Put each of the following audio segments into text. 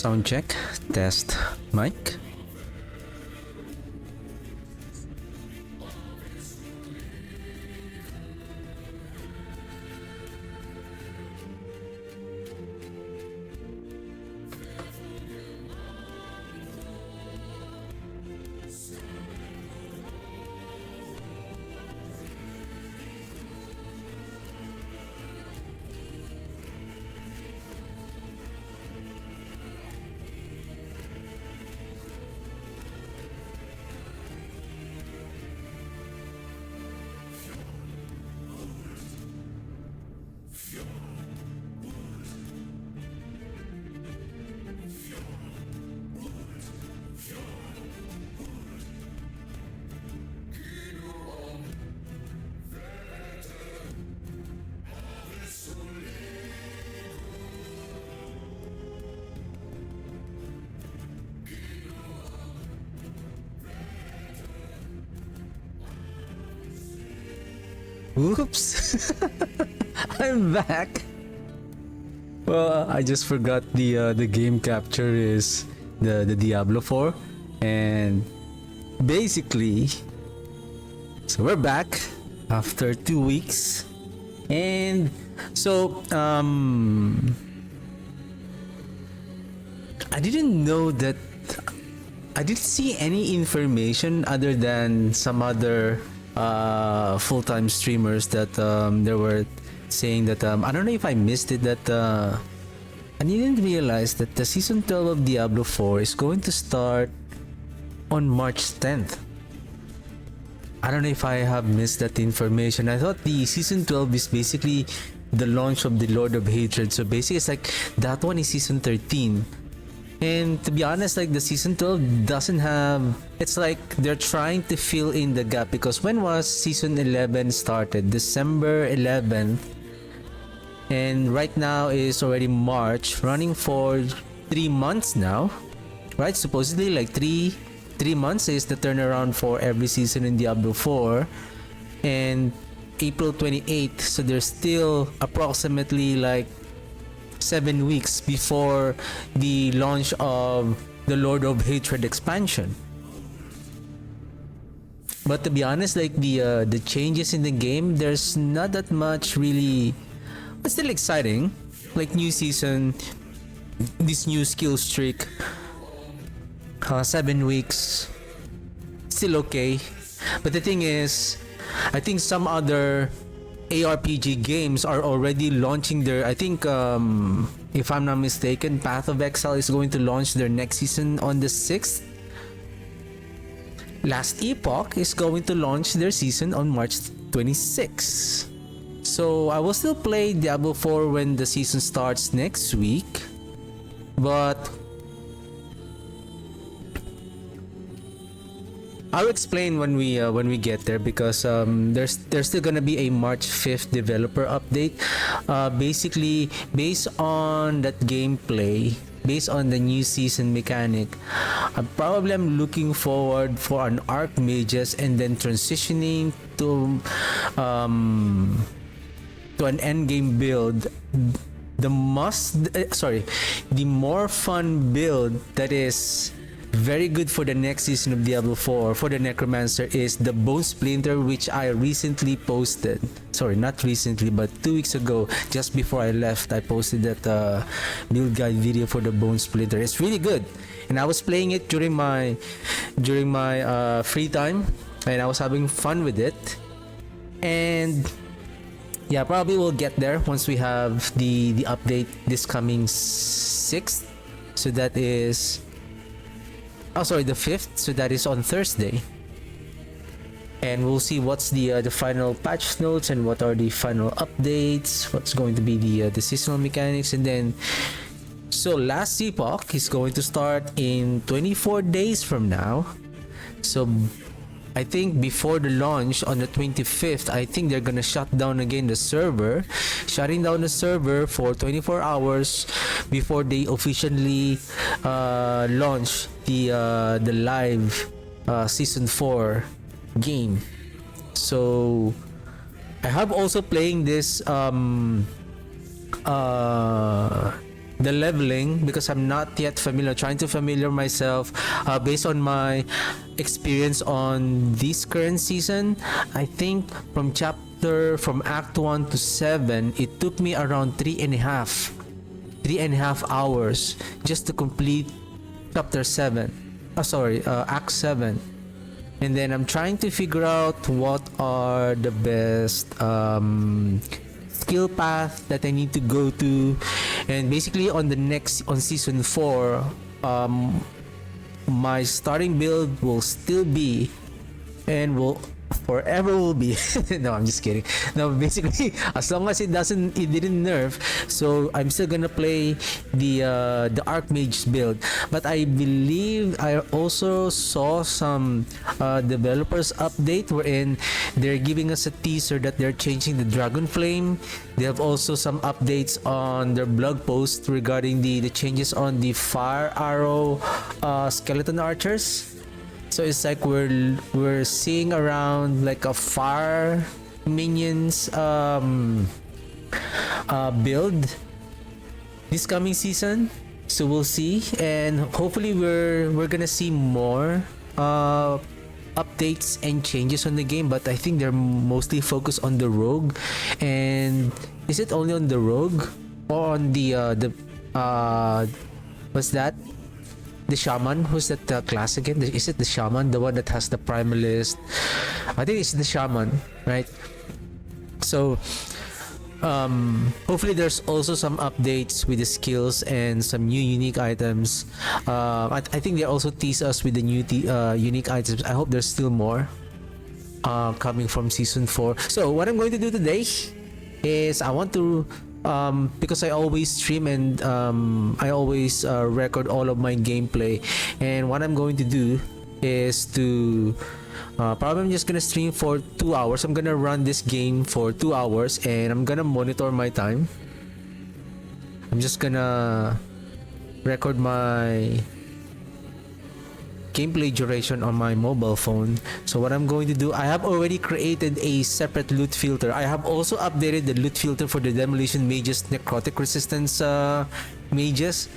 Sound check. Test mic. Oops. I'm back. Well, I just forgot the game capture is the Diablo 4, and basically, so we're back after 2 weeks, and so I didn't know that. I didn't see any information other than some other full-time streamers that they were saying that I don't know if I missed it, that I didn't realize that the season 12 of Diablo 4 is going to start on March 10th. I don't know if I have missed that information. I thought the season 12 is basically the launch of the Lord of Hatred, so basically it's like that one is season 13. And to be honest, like the season 12 doesn't have, it's like they're trying to fill in the gap, because when was season 11 started? December 11th, and right now is already March, running for 3 months now, right? Supposedly like three months is the turnaround for every season in Diablo 4, and April 28th, so there's still approximately like 7 weeks before the launch of the Lord of Hatred expansion. But to be honest, like the changes in the game, there's not that much really, but still exciting. Like new season, this new skill streak, 7 weeks, still okay. But the thing is, I think some other ARPG games are already launching their, I think if I'm not mistaken, Path of Exile is going to launch their next season on the 6th. Last Epoch is going to launch their season on March 26th. So I will still play Diablo 4 when the season starts next week, but I'll explain when we get there, because there's still gonna be a March 5th developer update. Basically, based on that gameplay, based on the new season mechanic, I'm looking forward for an Archmages and then transitioning to an endgame build. The more fun build that is very good for the next season of Diablo 4 for the Necromancer is the Bone Splinter, which I recently posted. Sorry, not recently, but 2 weeks ago, just before I left, I posted that build guide video for the Bone Splinter. It's really good, and I was playing it during my free time, and I was having fun with it. And yeah, probably we'll get there once we have the update this coming 6th. So that is, oh sorry, the 5th, so that is on Thursday, and we'll see what's the final patch notes and what are the final updates, what's going to be the seasonal mechanics. And then, so last Epoch is going to start in 24 days from now, so I think before the launch on the 25th, I think they're gonna shut down again the server, shutting down the server for 24 hours before they officially launch the live season 4 game. So I have also playing this the leveling, because I'm not yet familiar, trying to familiar myself based on my experience on this current season. I think from Act 1 to 7, it took me around 3.5 hours just to complete Chapter 7. Act 7. And then I'm trying to figure out what are the best skill path that I need to go to. And basically on season 4, my starting build will still be and will forever will be no, I'm just kidding. No, basically as long as it didn't nerf, so I'm still gonna play the Archmage's build. But I believe I also saw some developers update wherein they're giving us a teaser that they're changing the Dragon Flame. They have also some updates on their blog post regarding the changes on the Fire Arrow skeleton archers. So it's like we're seeing around like a fire minions build this coming season. So we'll see, and hopefully we're gonna see more updates and changes on the game. But I think they're mostly focused on the rogue. And is it only on the rogue or on the what's that? The shaman? Who's that class again? Is it the shaman? The one that has the primalist? I think it's the shaman, right? So hopefully there's also some updates with the skills and some new unique items. I think they also tease us with the new unique items. I hope there's still more coming from season 4. So what I'm going to do today is I want to because I always stream and I always record all of my gameplay, and what I'm going to do is to probably I'm just gonna stream for 2 hours. I'm gonna run this game for 2 hours and I'm gonna monitor my time. I'm just gonna record my gameplay duration on my mobile phone. So what I'm going to do, I have already created a separate loot filter. I have also updated the loot filter for the Demolition mages, necrotic resistance mages.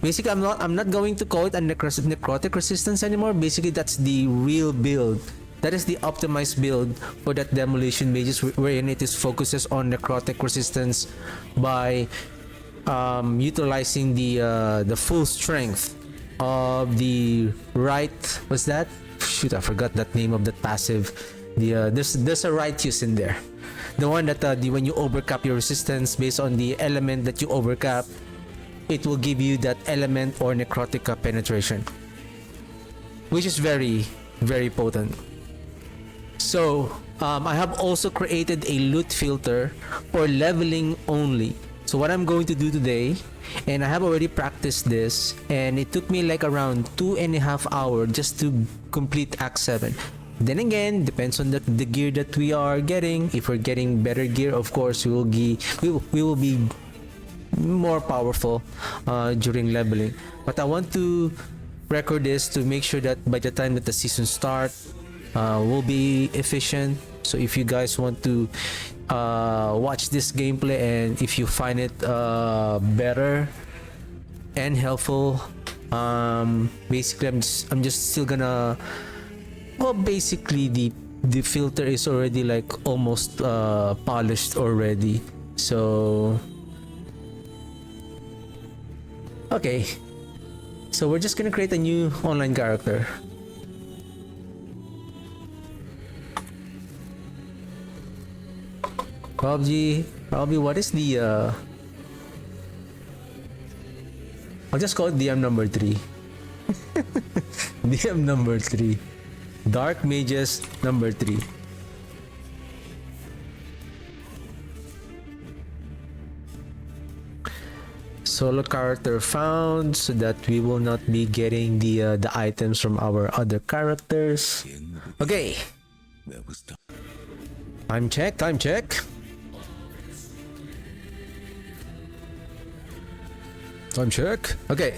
Basically, I'm not going to call it a necrotic resistance anymore. Basically, that's the real build. That is the optimized build for that Demolition mages, wherein it is focuses on necrotic resistance by utilizing the full strength of the right, what's that? Shoot, I forgot that name of that passive. There's a righteous in there. The one that when you overcap your resistance based on the element that you overcap, it will give you that element or necrotic penetration, which is very, very potent. So I have also created a loot filter for leveling only. So what I'm going to do today, and I have already practiced this, and it took me like around 2.5 hours just to complete Act 7. Then again, depends on the gear that we are getting. If we're getting better gear, of course we will be more powerful during leveling. But I want to record this to make sure that by the time that the season starts, we'll be efficient. So if you guys want to watch this gameplay and if you find it better and helpful, basically I'm just still gonna, well, basically the filter is already like almost polished already. So okay, so we're just gonna create a new online character. Probably what is the I'll just call it DM number 3. DM number 3. Dark Mages number 3. Solo character found, so that we will not be getting the items from our other characters. Okay. Time check. Time check. Okay.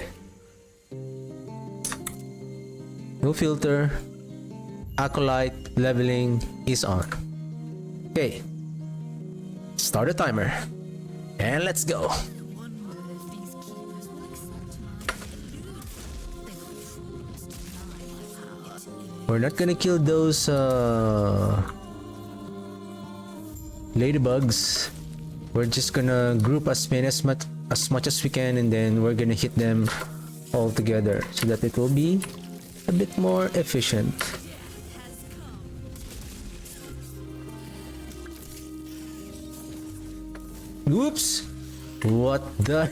No filter. Acolyte leveling is on. Okay. Start a timer. And let's go. We're not gonna kill those ladybugs. We're just gonna group as many as much as we can, and then we're gonna hit them all together so that it will be a bit more efficient. Oops! What the?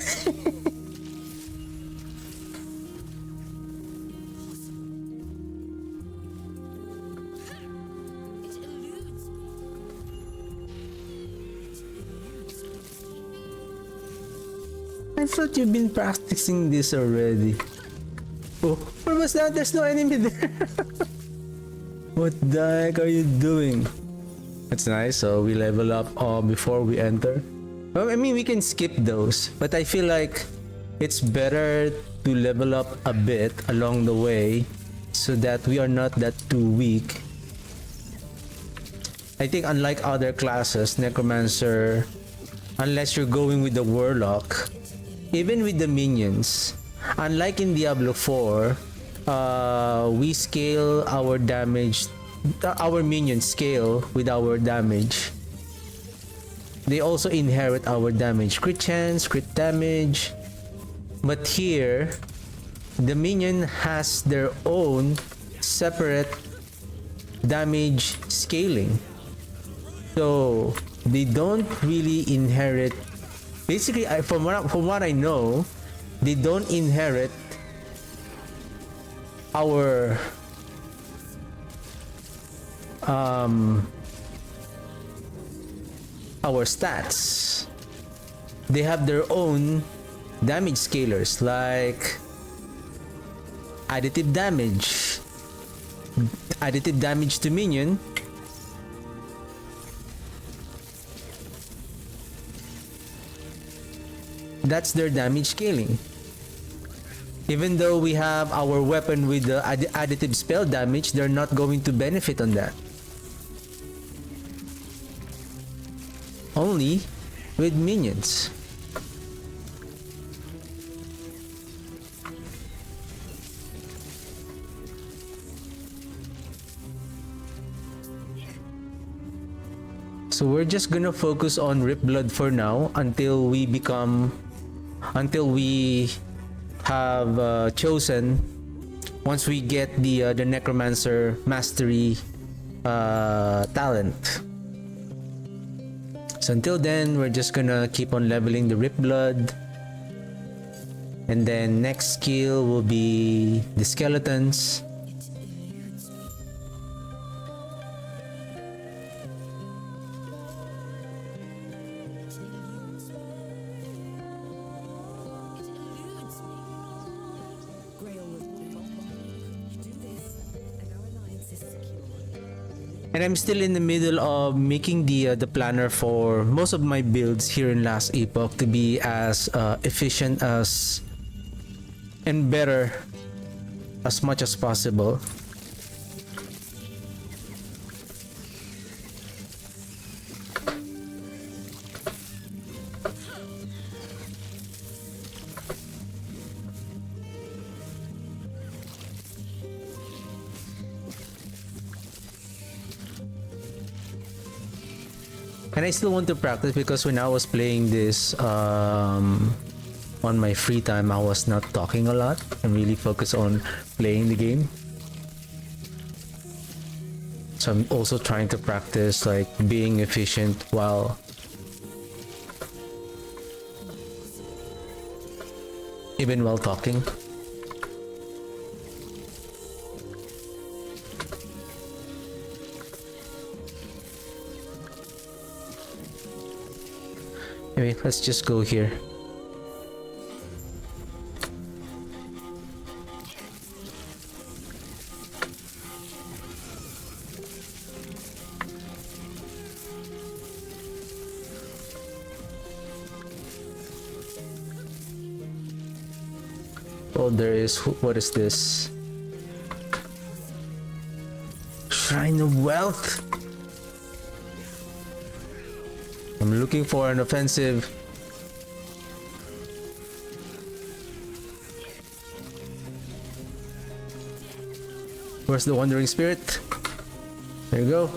I thought you've been practicing this already. Oh, what was that? There's no enemy there. What the heck are you doing? That's nice. So we level up before we enter. Well, I mean, we can skip those, but I feel like it's better to level up a bit along the way so that we are not that too weak. I think unlike other classes, Necromancer, unless you're going with the Warlock, even with the minions, unlike in Diablo 4, we scale our damage, our minions scale with our damage. They also inherit our damage, crit chance, crit damage. But here, the minion has their own separate damage scaling. So they don't really inherit. Basically, from what I know, they don't inherit our stats. They have their own damage scalers, like additive damage to minion, that's their damage scaling. Even though we have our weapon with the additive spell damage, they're not going to benefit on that. Only with minions. So we're just gonna focus on Rip Blood for now until we have chosen, once we get the Necromancer Mastery talent. So until then, we're just gonna keep on leveling the Rip Blood, and then next skill will be the Skeletons. And I'm still in the middle of making the planner for most of my builds here in Last Epoch to be as efficient as and better as much as possible. And I still want to practice, because when I was playing this on my free time, I was not talking a lot and really focused on playing the game. So I'm also trying to practice like being efficient while talking. Anyway, let's just go here. Oh, there is, what is this? Shrine of Wealth. I'm looking for an offensive. Where's the wandering spirit? There you go.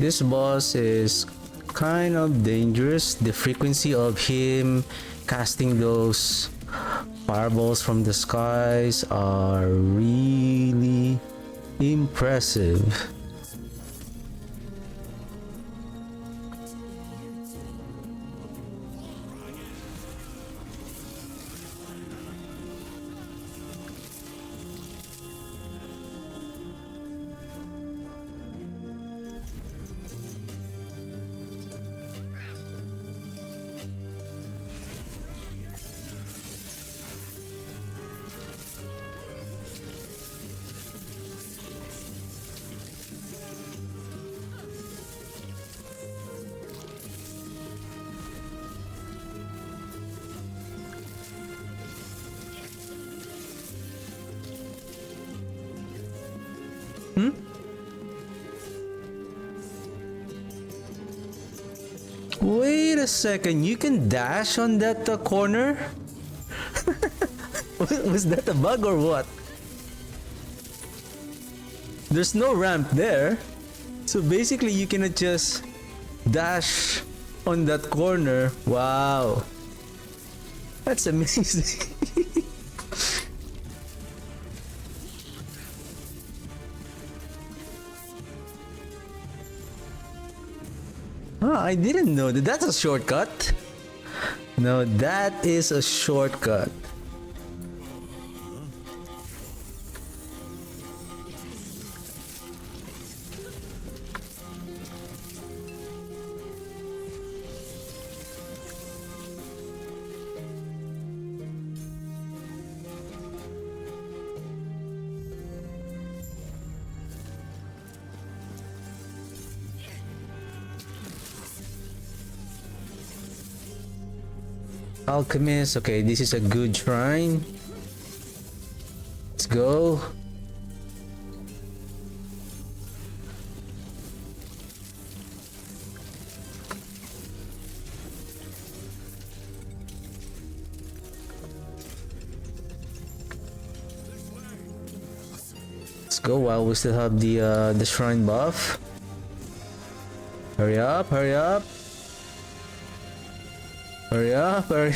This boss is kind of dangerous. The frequency of him casting those fireballs from the skies are really impressive. Wait a second, you can dash on that corner? Was that a bug or what? There's no ramp there. So basically you cannot just dash on that corner. Wow. That's amazing. Oh, I didn't know that. That's a shortcut. No, that is a shortcut. Alchemist, okay, this is a good shrine. Let's go. Let's go while we still have the shrine buff. Hurry up, hurry up. Hurry up, hurry.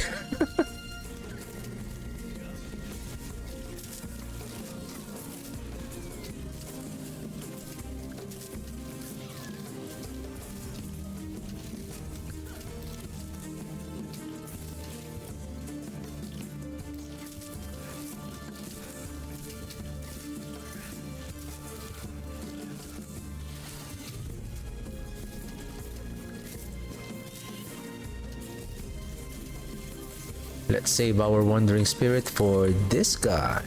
Let's save our wandering spirit for this guy.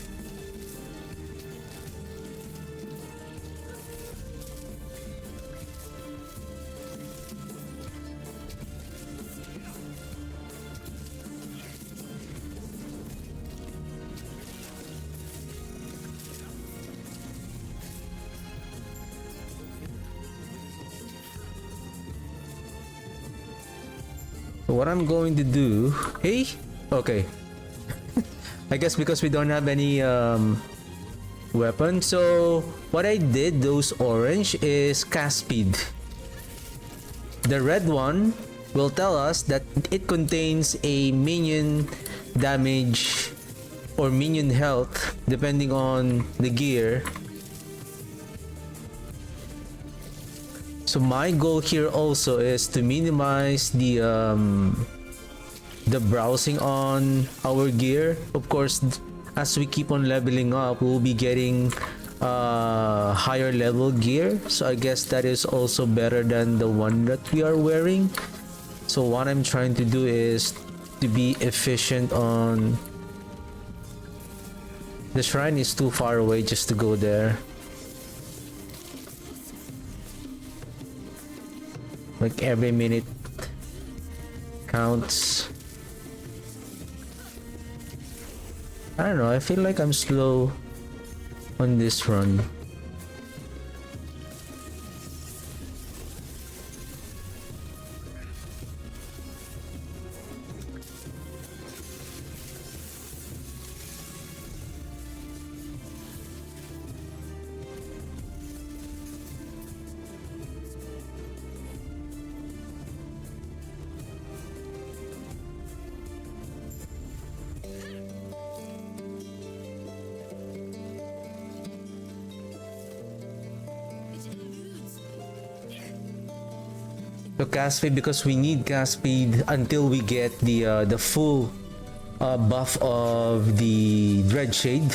What I'm going to do, hey, okay. I guess because we don't have any weapon, so what I did, those orange is cast speed. The red one will tell us that it contains a minion damage or minion health depending on the gear. So my goal here also is to minimize the browsing on our gear. Of course, as we keep on leveling up, we'll be getting higher level gear, so I guess that is also better than the one that we are wearing. So what I'm trying to do is to be efficient on... The shrine is too far away just to go there. Like every minute counts. I don't know, I feel like I'm slow on this run. So cast speed, because we need cast speed until we get the full buff of the Dread Shade.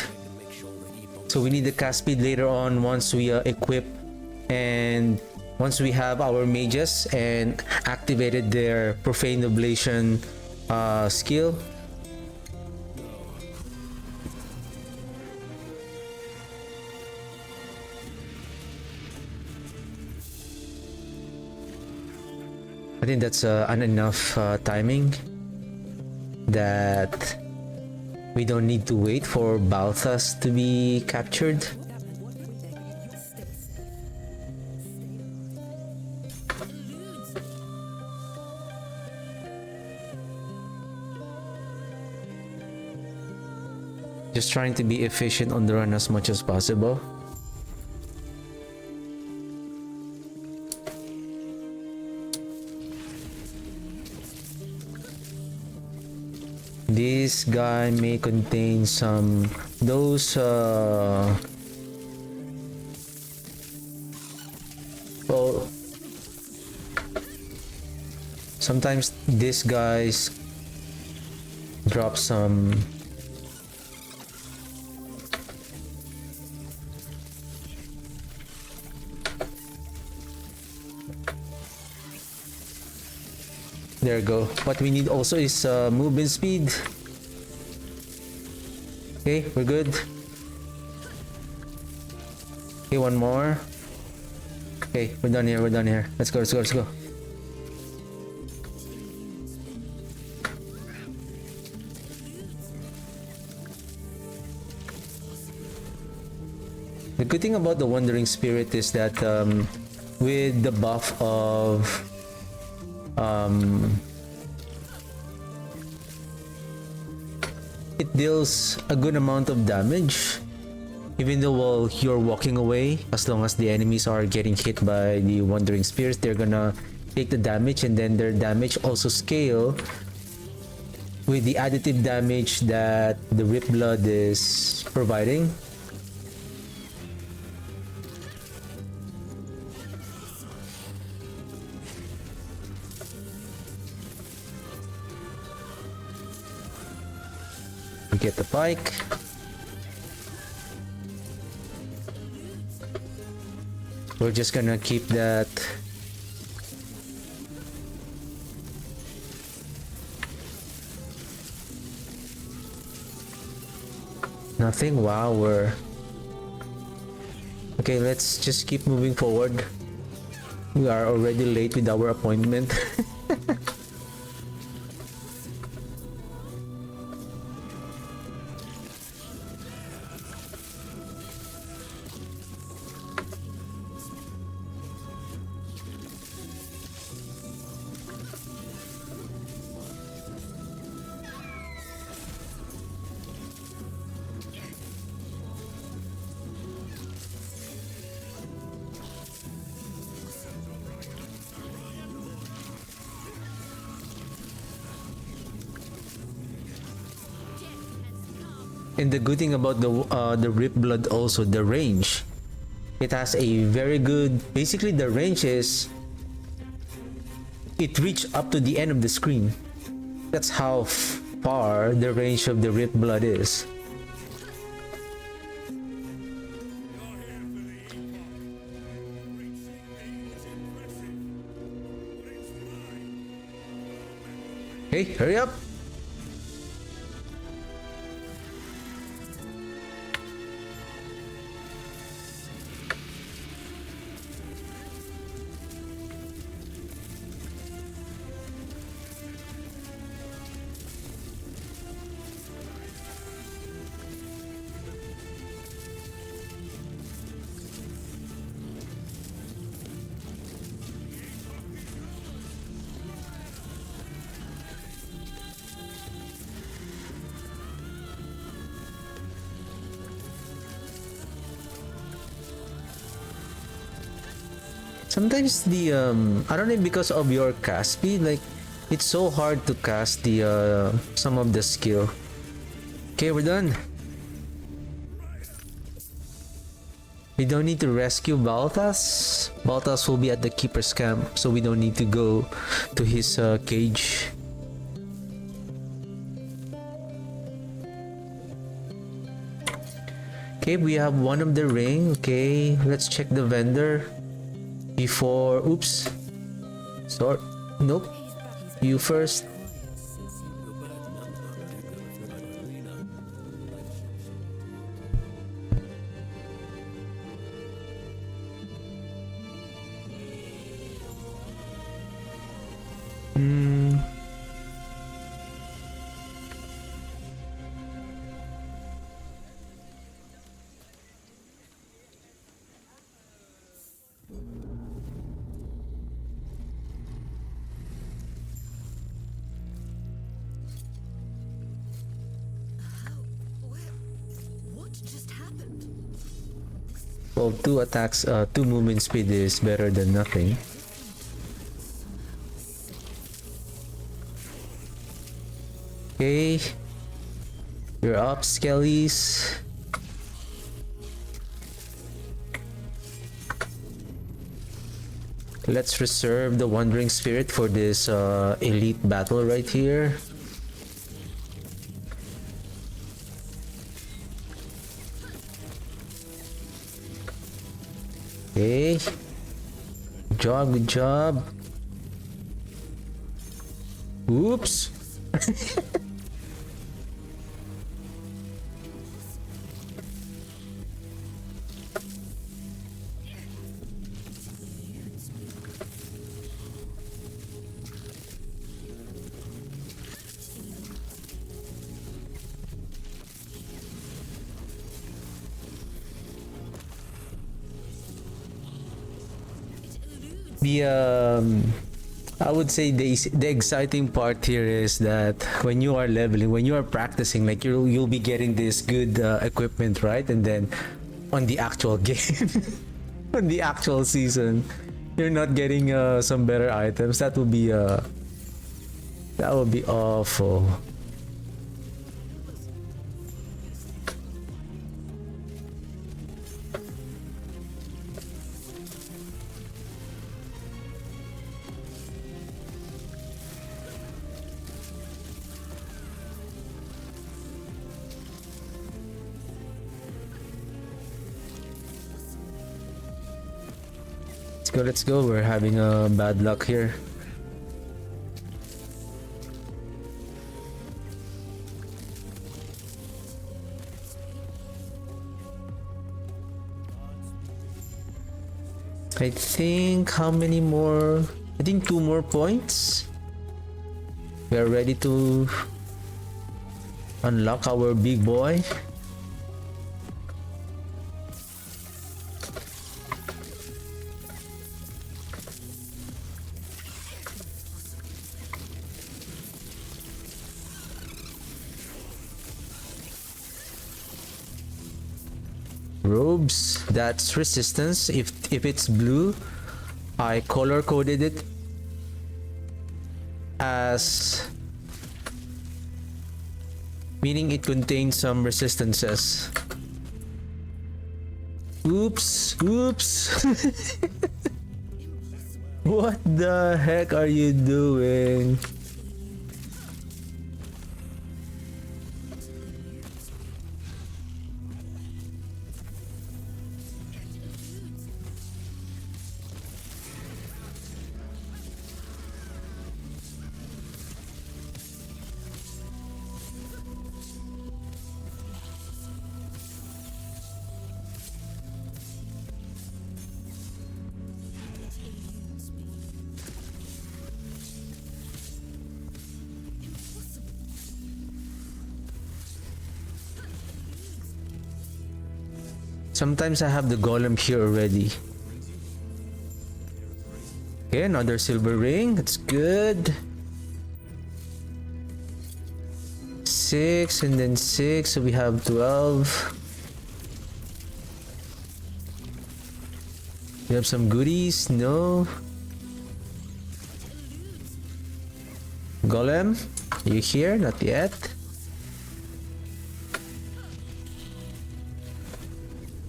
So we need the cast speed later on once we equip and once we have our mages and activated their Profane Oblation skill. I think that's an enough timing that we don't need to wait for Balthas to be captured. Just trying to be efficient on the run as much as possible. This guy may contain some those well, sometimes these guys drop some there you go. What we need also is movement speed. Okay, we're good. Okay, one more. Okay, we're done here, we're done here. Let's go, let's go, let's go. The good thing about the Wandering Spirit is that with the buff of it deals a good amount of damage even though while you're walking away. As long as the enemies are getting hit by the Wandering Spirits, they're gonna take the damage, and then their damage also scale with the additive damage that the Rip Blood is providing. We get the pike. We're just gonna keep that. Nothing. Wow, we're okay. Let's just keep moving forward. We are already late with our appointment. And the good thing about the Rip Blood also, the range. It has a very good, basically the range is, it reaches up to the end of the screen. That's how far the range of the Rip Blood is. Hey, hurry up! Sometimes the I don't know, because of your cast speed, like it's so hard to cast the some of the skill. Okay, we're done. We don't need to rescue Balthas. Balthas will be at the Keeper's camp, so we don't need to go to his cage. Okay, we have one of the ring. Okay, let's check the vendor before. Oops. Sorry. Nope. You first. Well, two attacks, two movement speed is better than nothing. Okay, you're up, Skellies. Let's reserve the Wandering Spirit for this elite battle right here. Okay. Good job, good job. Oops. I would say the exciting part here is that when you are leveling, when you are practicing, like you'll be getting this good equipment, right? And then on the actual game, on the actual season, you're not getting some better items. That would be awful. Let's go. We're having bad luck here. I think how many more? I think 2 more points. We are ready to unlock our big boy. Robes, that's resistance. If it's blue, I color coded it as meaning it contains some resistances. Oops, oops. What the heck are you doing? Sometimes I have the golem here already. Okay, another silver ring. That's good. 6 and then 6, so we have 12. We have some goodies. No. Golem, you here? Not yet.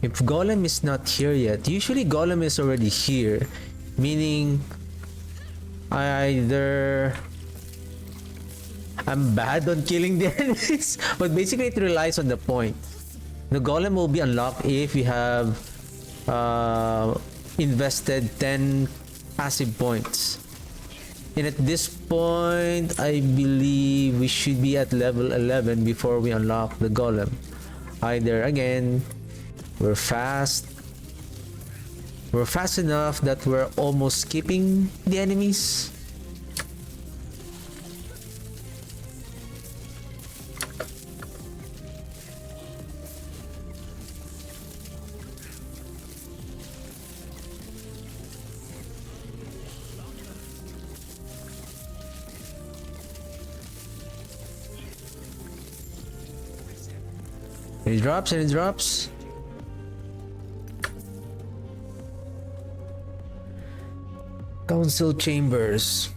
If Golem is not here yet, usually Golem is already here, meaning either I'm bad on killing the enemies, but basically it relies on the point. The Golem will be unlocked if you have invested 10 passive points. And at this point, I believe we should be at level 11 before we unlock the Golem. Either again, we're fast enough that we're almost skipping the enemies. And it drops and it drops. Council chambers.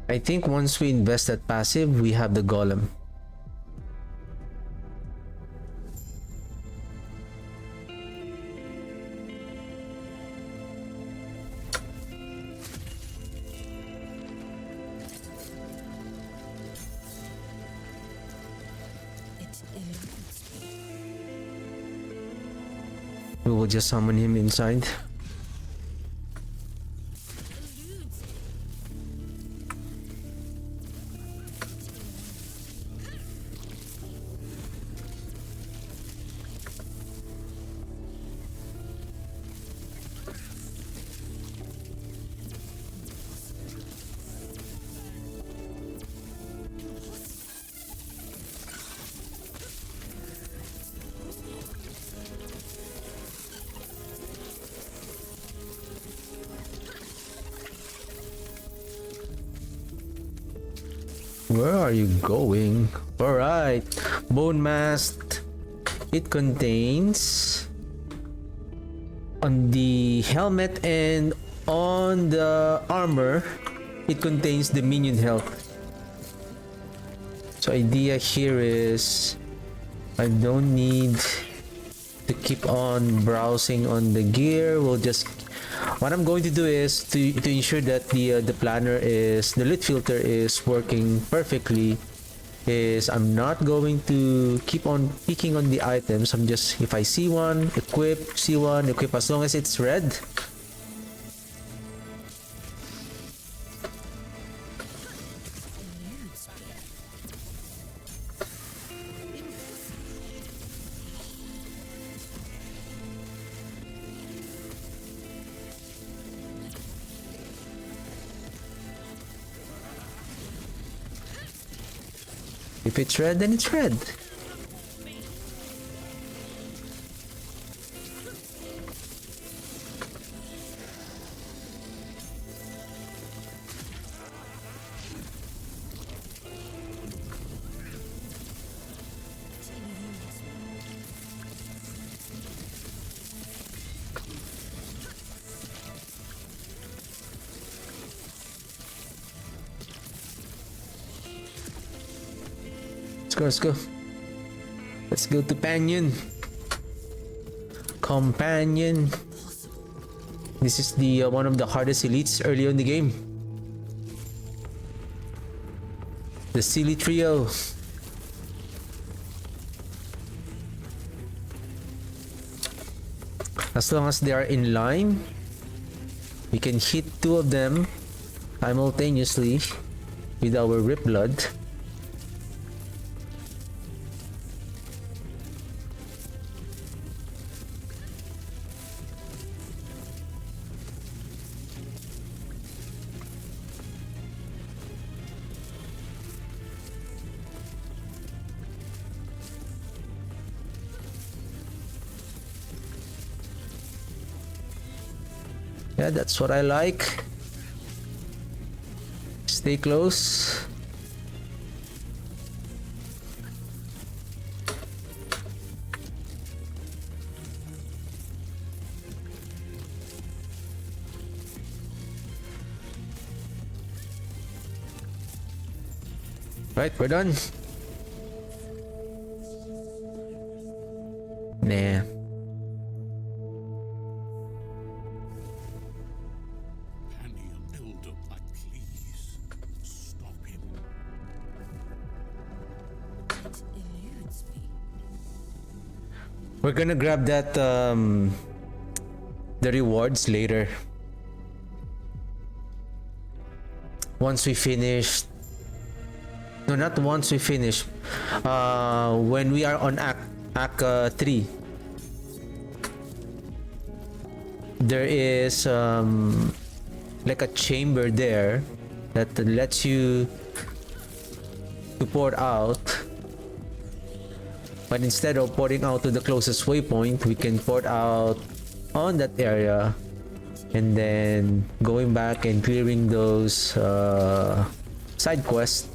I think once we invest that passive, we have the Golem. We will just summon him inside. Where are you going? Alright, bone mask. It contains on the helmet and on the armor, it contains the minion health. So idea here is I don't need to keep on browsing on the gear. We'll just, what I'm going to do is to ensure that the planner is, the loot filter is working perfectly, is I'm not going to keep on picking on the items. I'm just, if I see one, equip, see one, equip, as long as it's red. If it's red, then it's red. Let's go. Let's go to Companion. This is the one of the hardest elites early in the game. The Silly Trio. As long as they are in line, we can hit two of them simultaneously. with our Rip Blood. Yeah, that's what I like. Stay close. Right, we're done. Nah. We're gonna grab that the rewards later. Once we finish. No, not once we finish. When we are on Act 3. There is like a chamber there that lets you to pour out. But instead of pouring out to the closest waypoint, we can pour out on that area and then going back and clearing those side quests.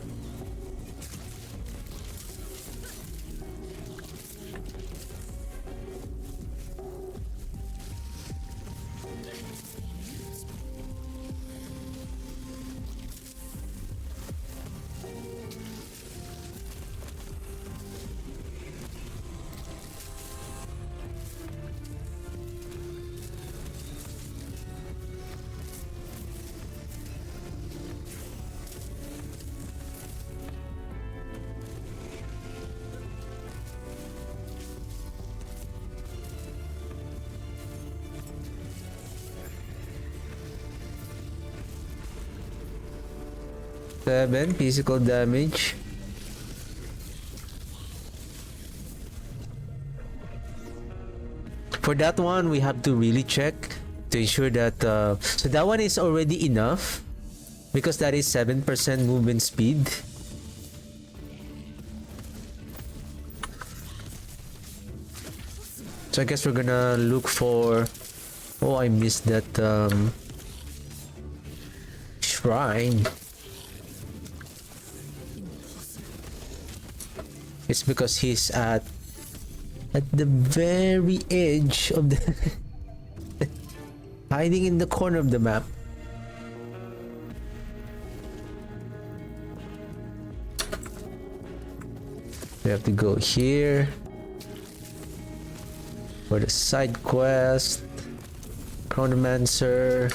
Seven physical damage. For that one, we have to really check to ensure that so that one is already enough because that is 7% movement speed. So I guess we're gonna look for. Oh, I missed that shrine. It's because he's at the very edge of the hiding in the corner of the map. We have to go here for the side quest. Necromancer.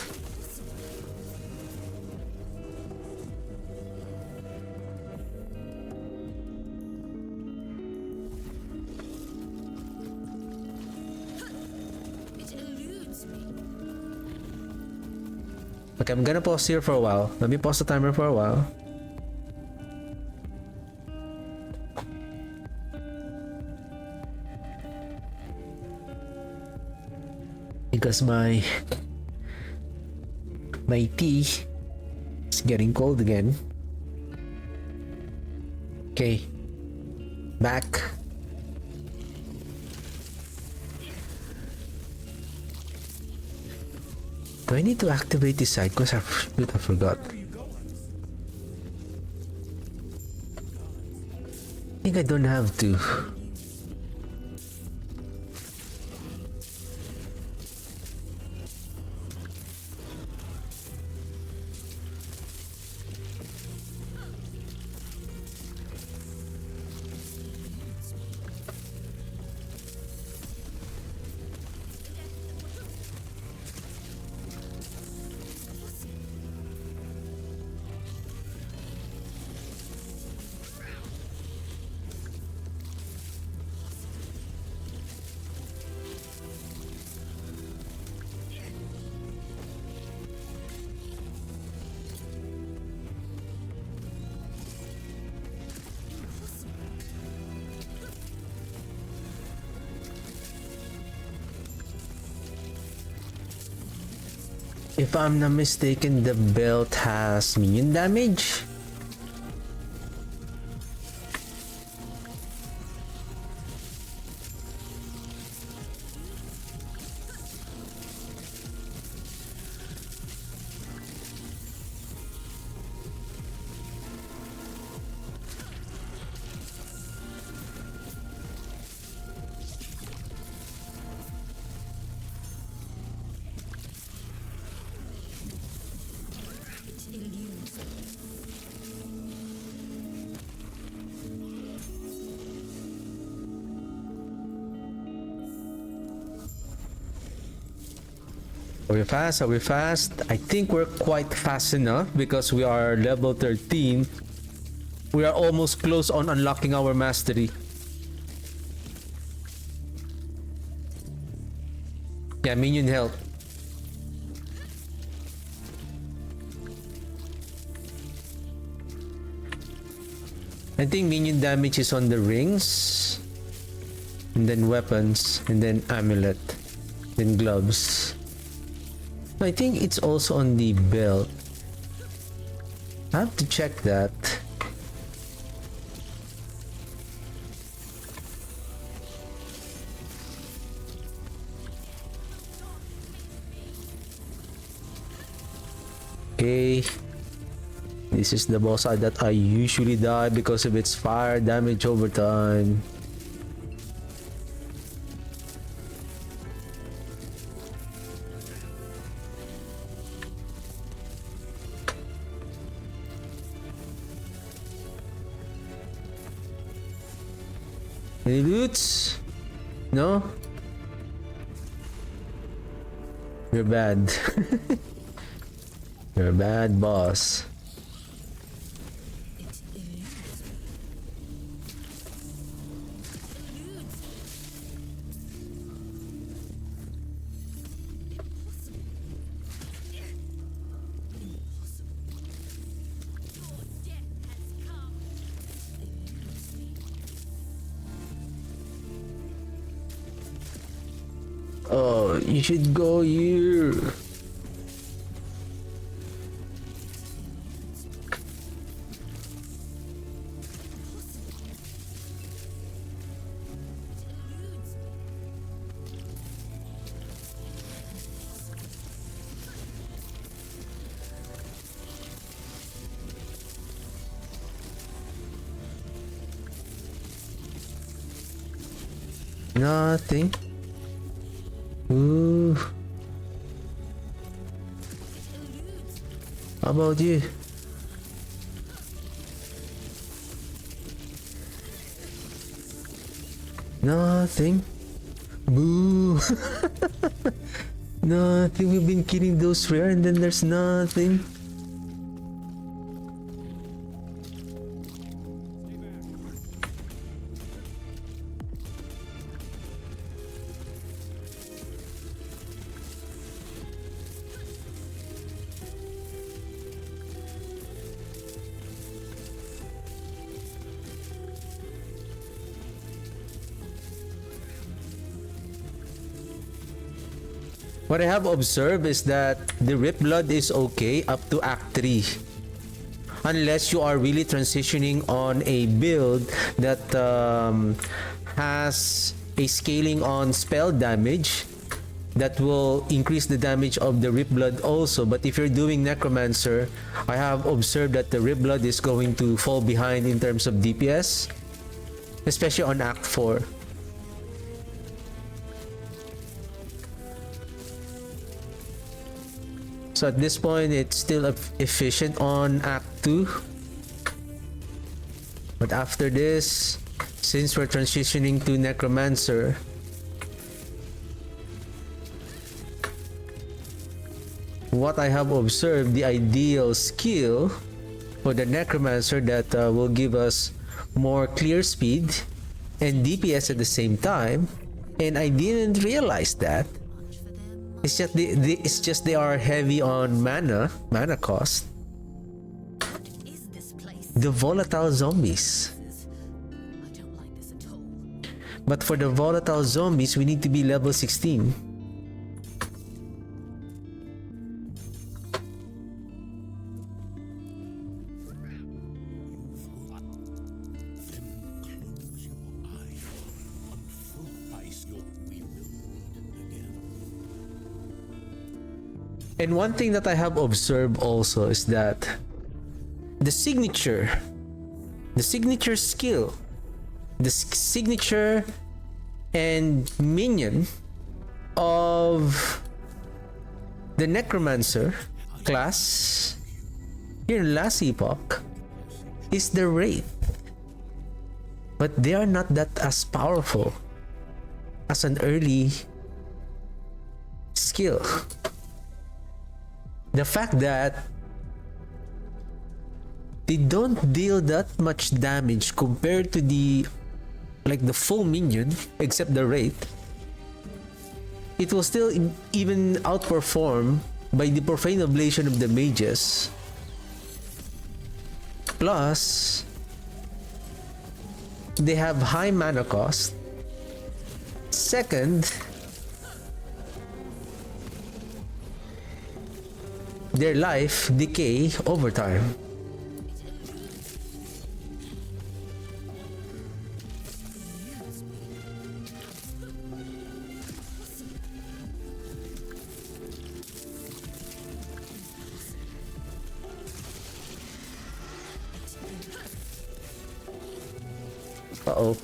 Okay, I'm gonna pause here for a while. Let me pause the timer for a while. Because my tea is getting cold again. Okay, back. Do I need to activate this side? Because I forgot. I think I don't have to. If I'm not mistaken, the belt has minion damage. Are we fast? Are we fast? I think we're quite fast enough because we are level 13. We are almost close on unlocking our mastery. Yeah, minion help. I think minion damage is on the rings, and then weapons, and then amulet, then gloves. I think it's also on the belt. I have to check that. Okay. This is the boss that I usually die because of its fire damage over time. Any loots? No? You're bad. You're a bad boss. Oh, you should go here. Nothing. Ooh. How about you? Nothing. Boo. Nothing. We've been killing those rare and then there's nothing. What I have observed is that the Rip Blood is okay up to Act 3. Unless you are really transitioning on a build that has a scaling on spell damage that will increase the damage of the Rip Blood also. But if you're doing Necromancer, I have observed that the Rip Blood is going to fall behind in terms of DPS, especially on Act 4. So at this point, it's still efficient on Act 2. But after this, since we're transitioning to Necromancer, what I have observed, the ideal skill for the Necromancer that will give us more clear speed and DPS at the same time, and I didn't realize that. It's just they are heavy on mana cost. What is this place? The volatile zombies. I don't like this at all. But for the volatile zombies, we need to be level 16. And one thing that I have observed also is that the signature skill, the signature and minion of the Necromancer class here in last epoch is the Wraith. But they are not that as powerful as an early skill. The fact that they don't deal that much damage compared to the full minion, except the Wraith, it will still even outperform by the profane oblation of the mages. Plus, they have high mana cost. Second, their life decay over time. Uh-oh.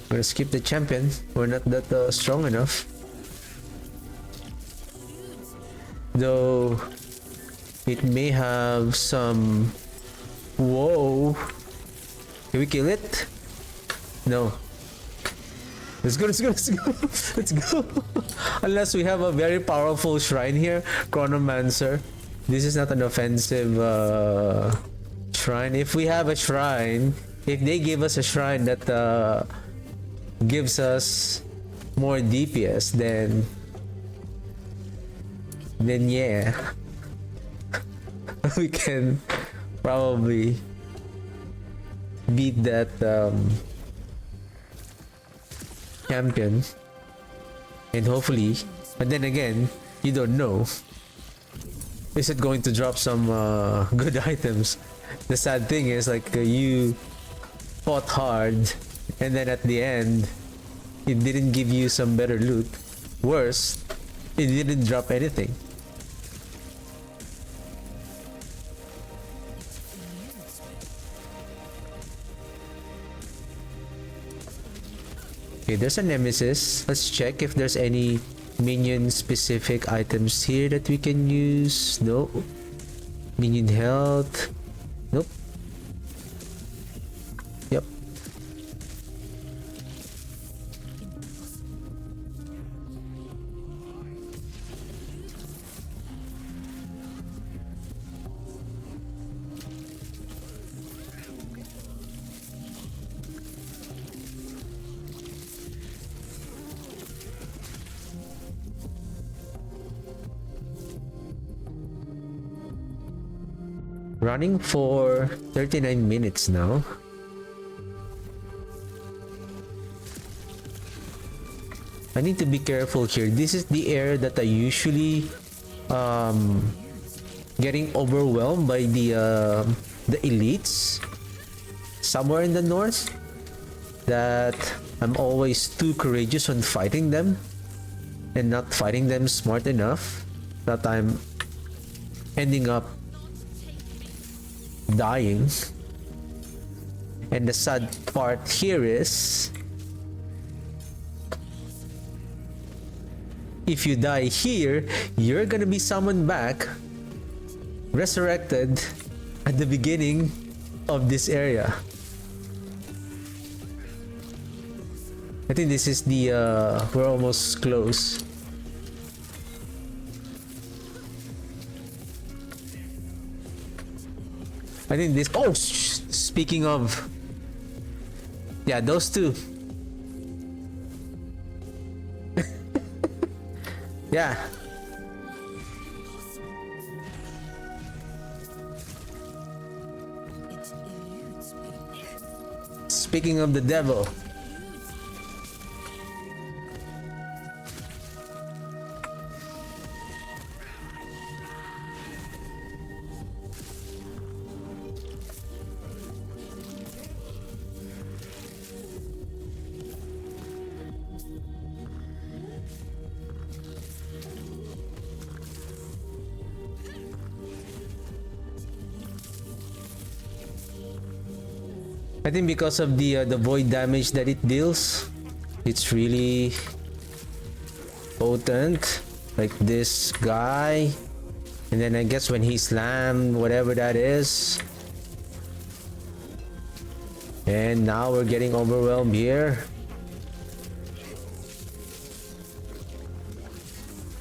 Gonna skip the champion. We're not that strong enough. Though it may have some... Whoa. Can we kill it? No. Let's go, let's go, let's go. Let's go. Unless we have a very powerful shrine here. Necromancer. This is not an offensive shrine. If we have a shrine, if they give us a shrine that gives us more DPS, then yeah, we can probably beat that champion, and hopefully, but then again, you don't know. Is it going to drop some good items? The sad thing is, you fought hard, and then at the end, it didn't give you some better loot. Worse, it didn't drop anything. Okay, there's a nemesis. Let's check if there's any minion specific items here that we can use. No. Minion health. Nope. Yep. Running for 39 minutes now. I need to be careful here. This is the area that I usually getting overwhelmed by the elites somewhere in the north, that I'm always too courageous on fighting them and not fighting them smart enough, that I'm ending up dying. And the sad part here is, if you die here, you're gonna be summoned back, resurrected at the beginning of this area. I think this is the we're almost close. I think this... Oh, speaking of... Yeah, those two. Yeah. Speaking of the devil. I think because of the void damage that it deals, it's really potent. Like this guy, and then I guess when he slammed whatever that is, and now we're getting overwhelmed here.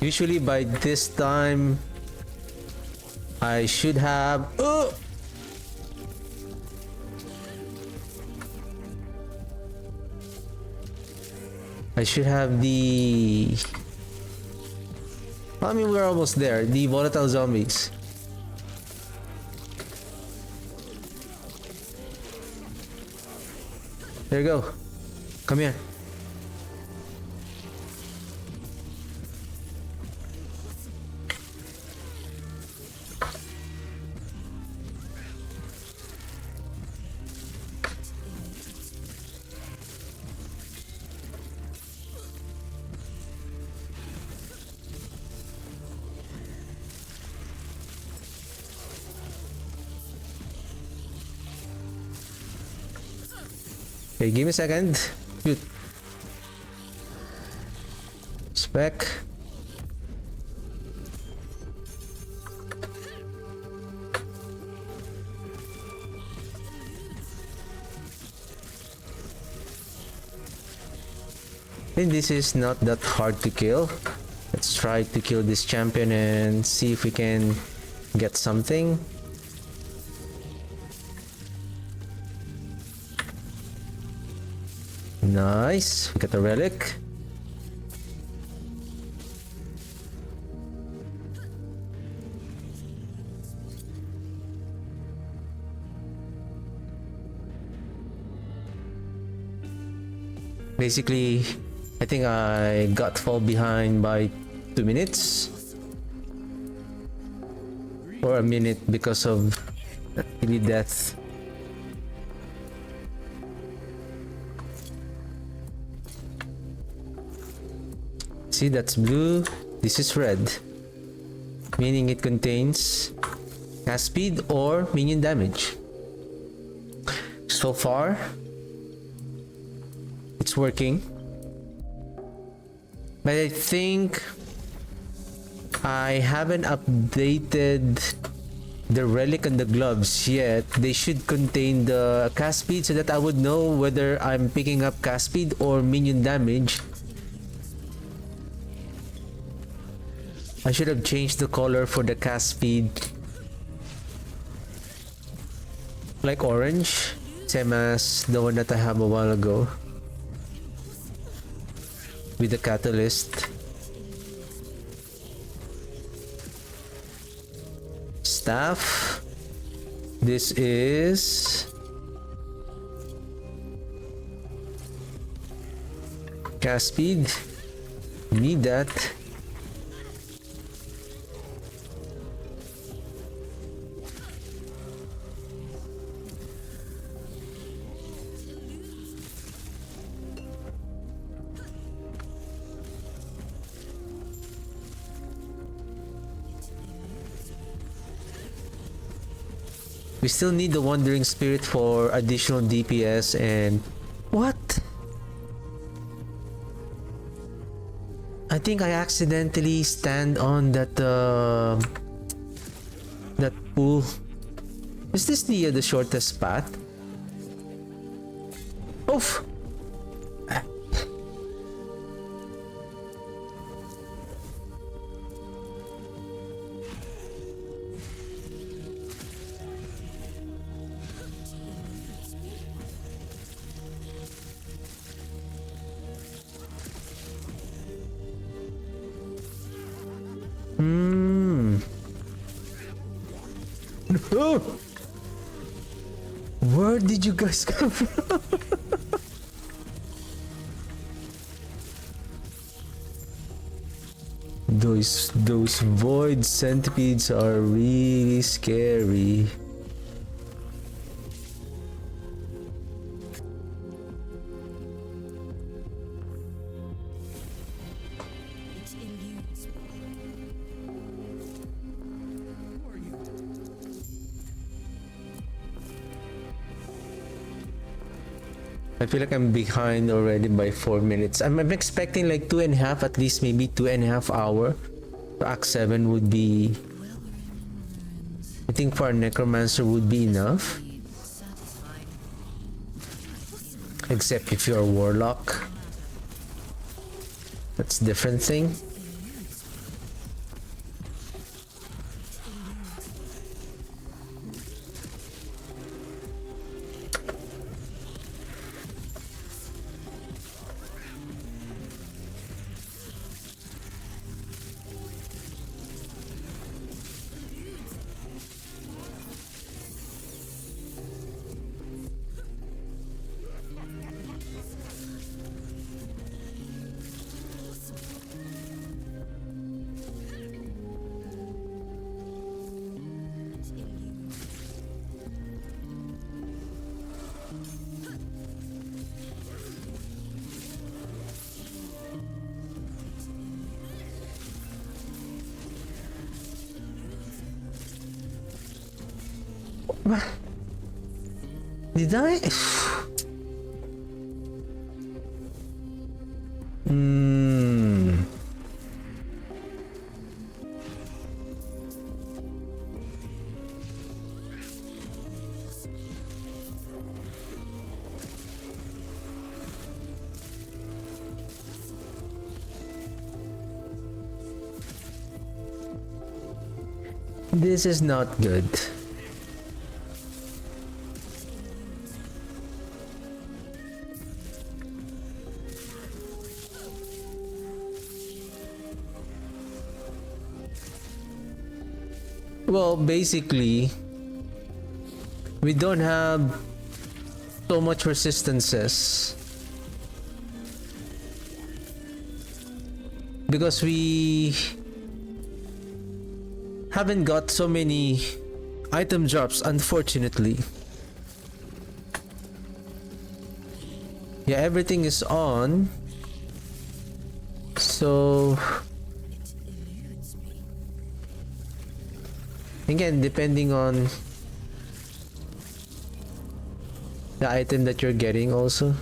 Usually by this time I should have the... I mean, we're almost there. The volatile zombies. There you go. Come here. Okay, give me a second. Shoot. Spec. I think this is not that hard to kill. Let's try to kill this champion and see if we can get something. Nice. We got a relic. Basically, I think I got fall behind by 2 minutes or a minute because of really death. See, that's blue, this is red, meaning it contains cast speed or minion damage. So far it's working, but I think I haven't updated the relic and the gloves yet. They should contain the cast speed so that I would know whether I'm picking up cast speed or minion damage. I should have changed the color for the cast speed, like orange, same as the one that I have a while ago with the catalyst. Staff. This is cast speed. Need that. We still need the Wandering Spirit for additional DPS and... What? I think I accidentally stand on that that pool. Is this the shortest path? Oof! Oh! Where did you guys come from? Those void centipedes are really scary. I feel like I'm behind already by 4 minutes. I'm expecting like 2.5, at least maybe 2.5 hour. So Act 7 would be, I think for a Necromancer would be enough. Except if you're a Warlock. That's a different thing. Did I? This is not good. Well, basically, we don't have so much resistances because we haven't got so many item drops, unfortunately. Yeah, everything is on, so again, depending on the item that you're getting also.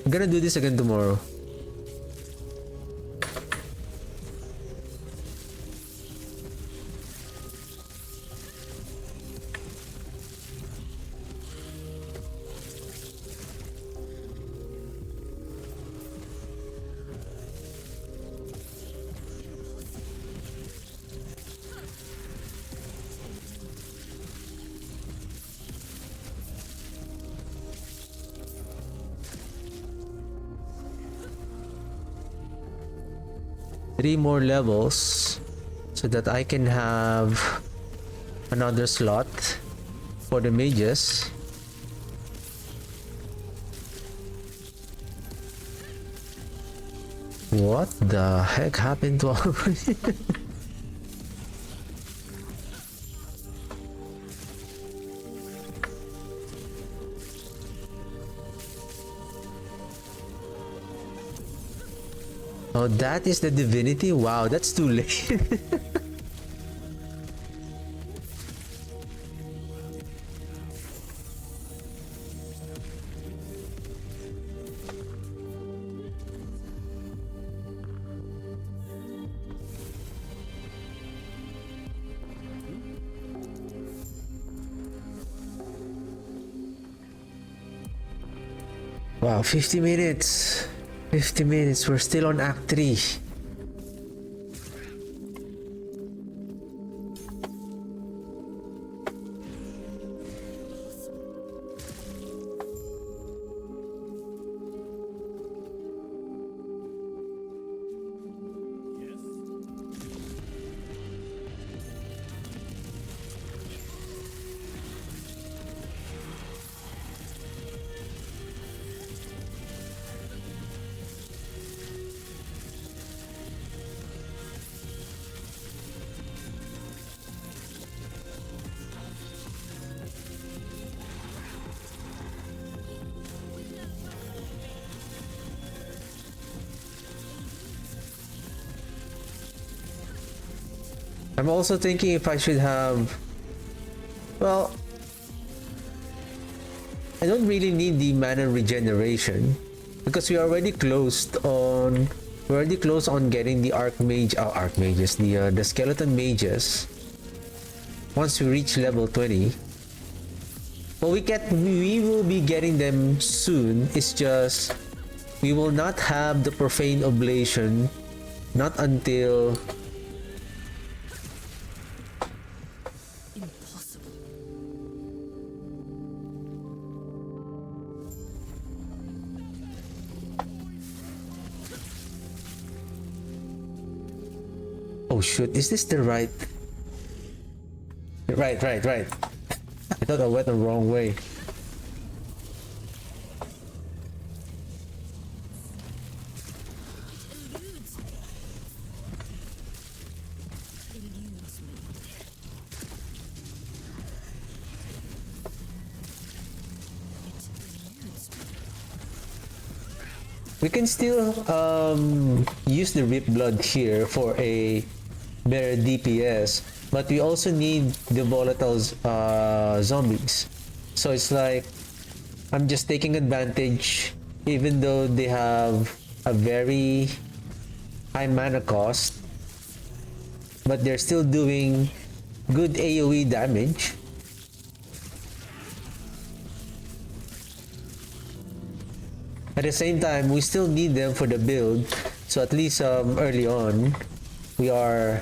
I'm gonna do this again tomorrow. Three more levels so that I can have another slot for the mages. What the heck happened to all Oh, that is the divinity? Wow, that's too late. Wow, 50 minutes. 50 minutes, we're still on Act 3. I'm also thinking if I should have... Well, I don't really need the mana regeneration because we already closed on... We're already close on getting the archmages, the skeleton mages. Once we reach level 20. Well, we will be getting them soon. It's just we will not have the profane oblation not until Impossible. oh shoot, is this the right? Right. I thought I went the wrong way. Eludes me. Eludes me. It eludes me. We can still use the Rip Blood here for a better DPS, but we also need the volatile zombies. So it's like I'm just taking advantage, even though they have a very high mana cost, but they're still doing good AoE damage. At the same time, we still need them for the build, so at least early on, we are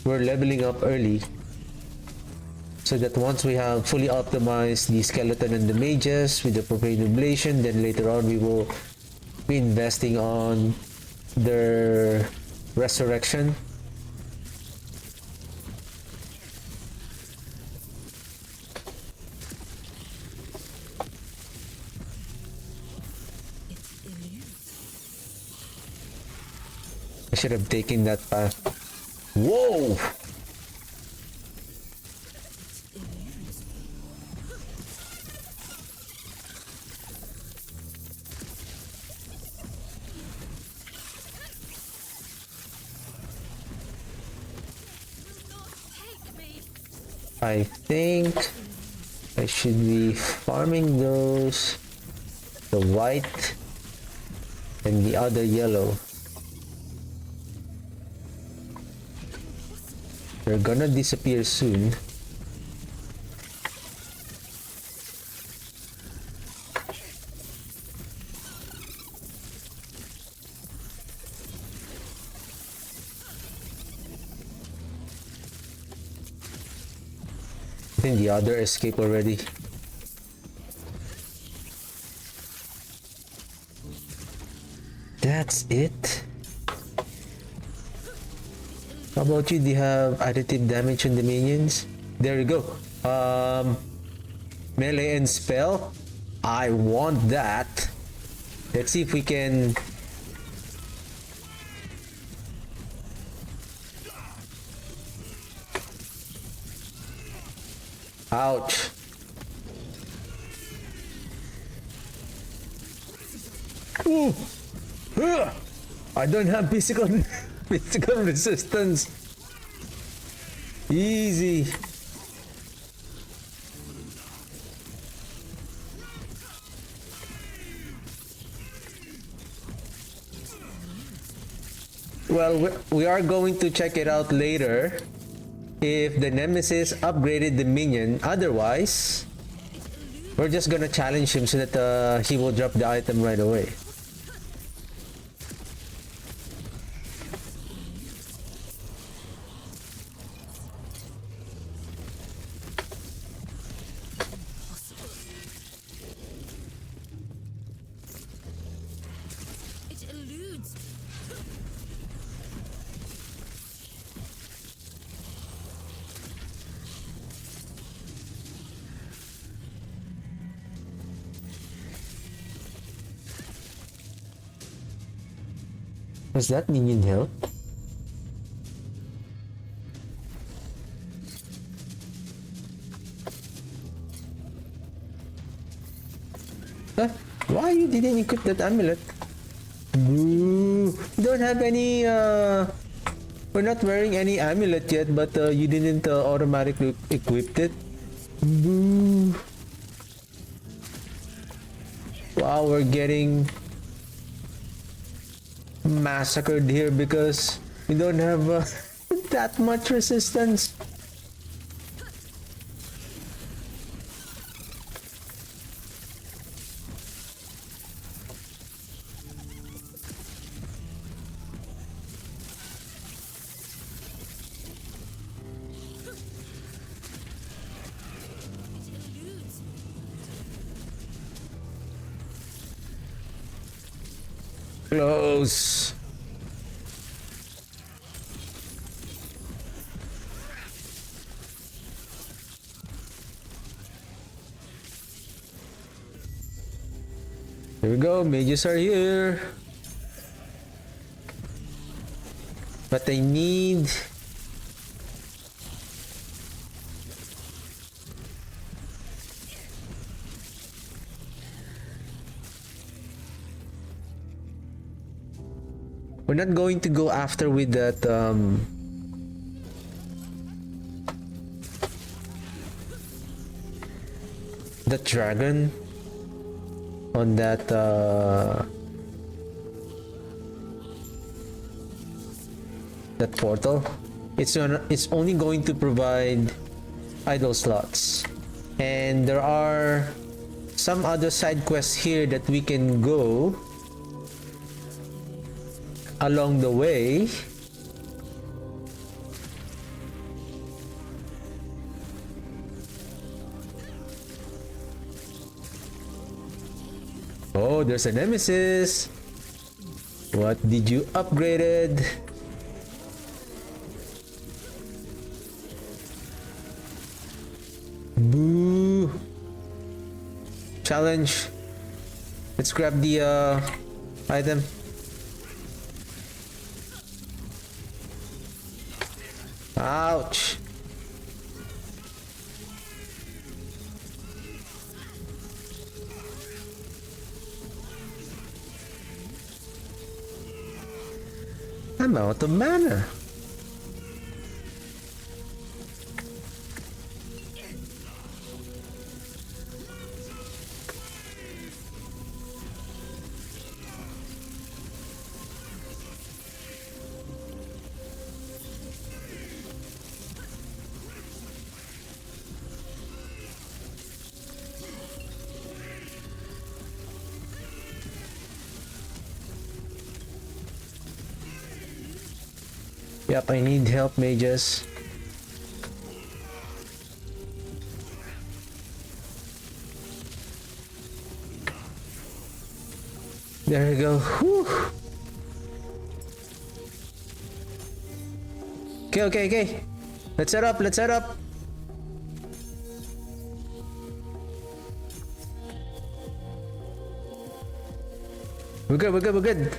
we're leveling up early, so that once we have fully optimized the skeleton and the mages with the profane oblation, then later on we will be investing on their resurrection. I should have taken that path. Whoa! I think I should be farming those, the white and the other yellow. They're gonna disappear soon. I think the other escaped already. That's it. How about you? Do you have additive damage on the minions? There you go. Melee and spell. I want that. Let's see if we can. Ouch. Ooh. I don't have physical resistance. Easy. Well, we are going to check it out later if the Nemesis upgraded the minion. Otherwise, we're just gonna challenge him so that he will drop the item right away. It eludes me. Was that minion help? Huh? Why you didn't equip that amulet? Boo. You don't have any we're not wearing any amulet yet, but you didn't automatically equip it. Boo. Wow, we're getting massacred here because we don't have that much resistance. Close. Here we go, mages are here. But I need we're not going to go after with that the dragon on that that portal. It's only going to provide idle slots, and there are some other side quests here that we can go along the way. Oh, there's a nemesis. What did you upgraded? Boo. Challenge. Let's grab the item. Ouch. I'm out of mana. Yep, I need help, mages. There we go. Whew. Okay. Let's set up, We're good.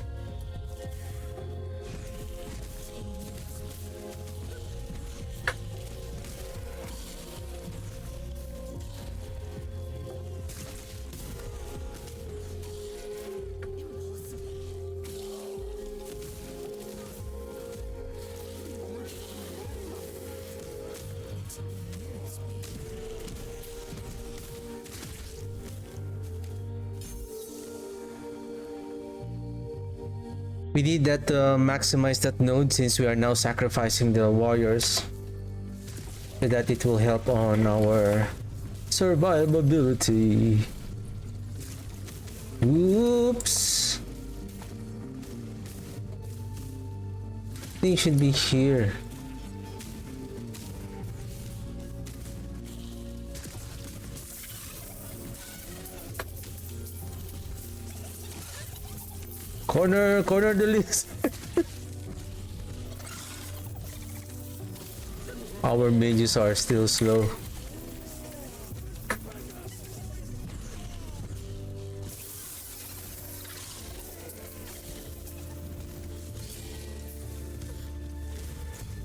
We need that to maximize that node, since we are now sacrificing the warriors, so that it will help on our survivability. Oops. Thing should be here. Corner the list. Our mages are still slow.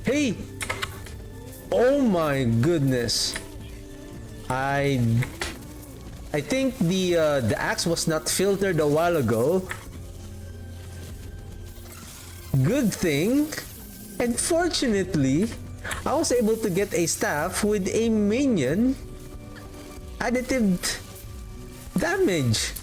Hey! Oh my goodness. I I think the axe was not filtered a while ago. Good thing, and fortunately, I was able to get a staff with a minion additive damage.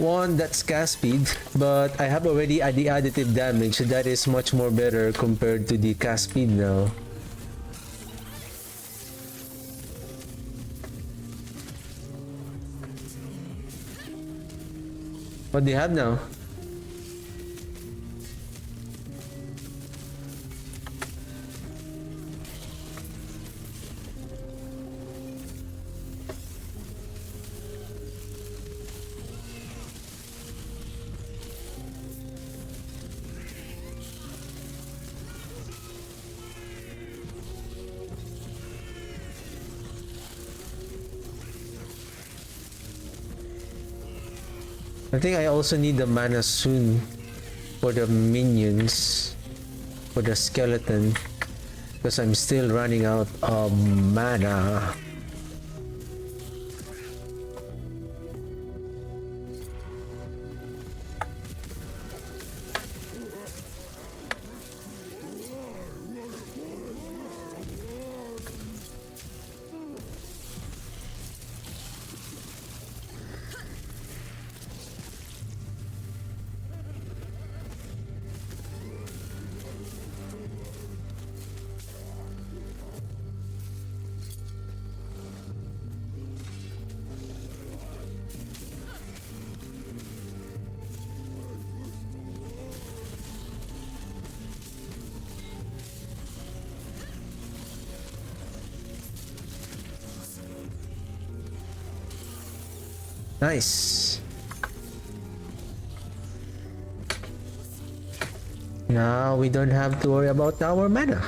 One, that's cast speed, but I have already the additive damage, so that is much more better compared to the cast speed now. What do you have now? I think I also need the mana soon for the minions, for the skeleton, because I'm still running out of mana. Nice. Now we don't have to worry about our mana.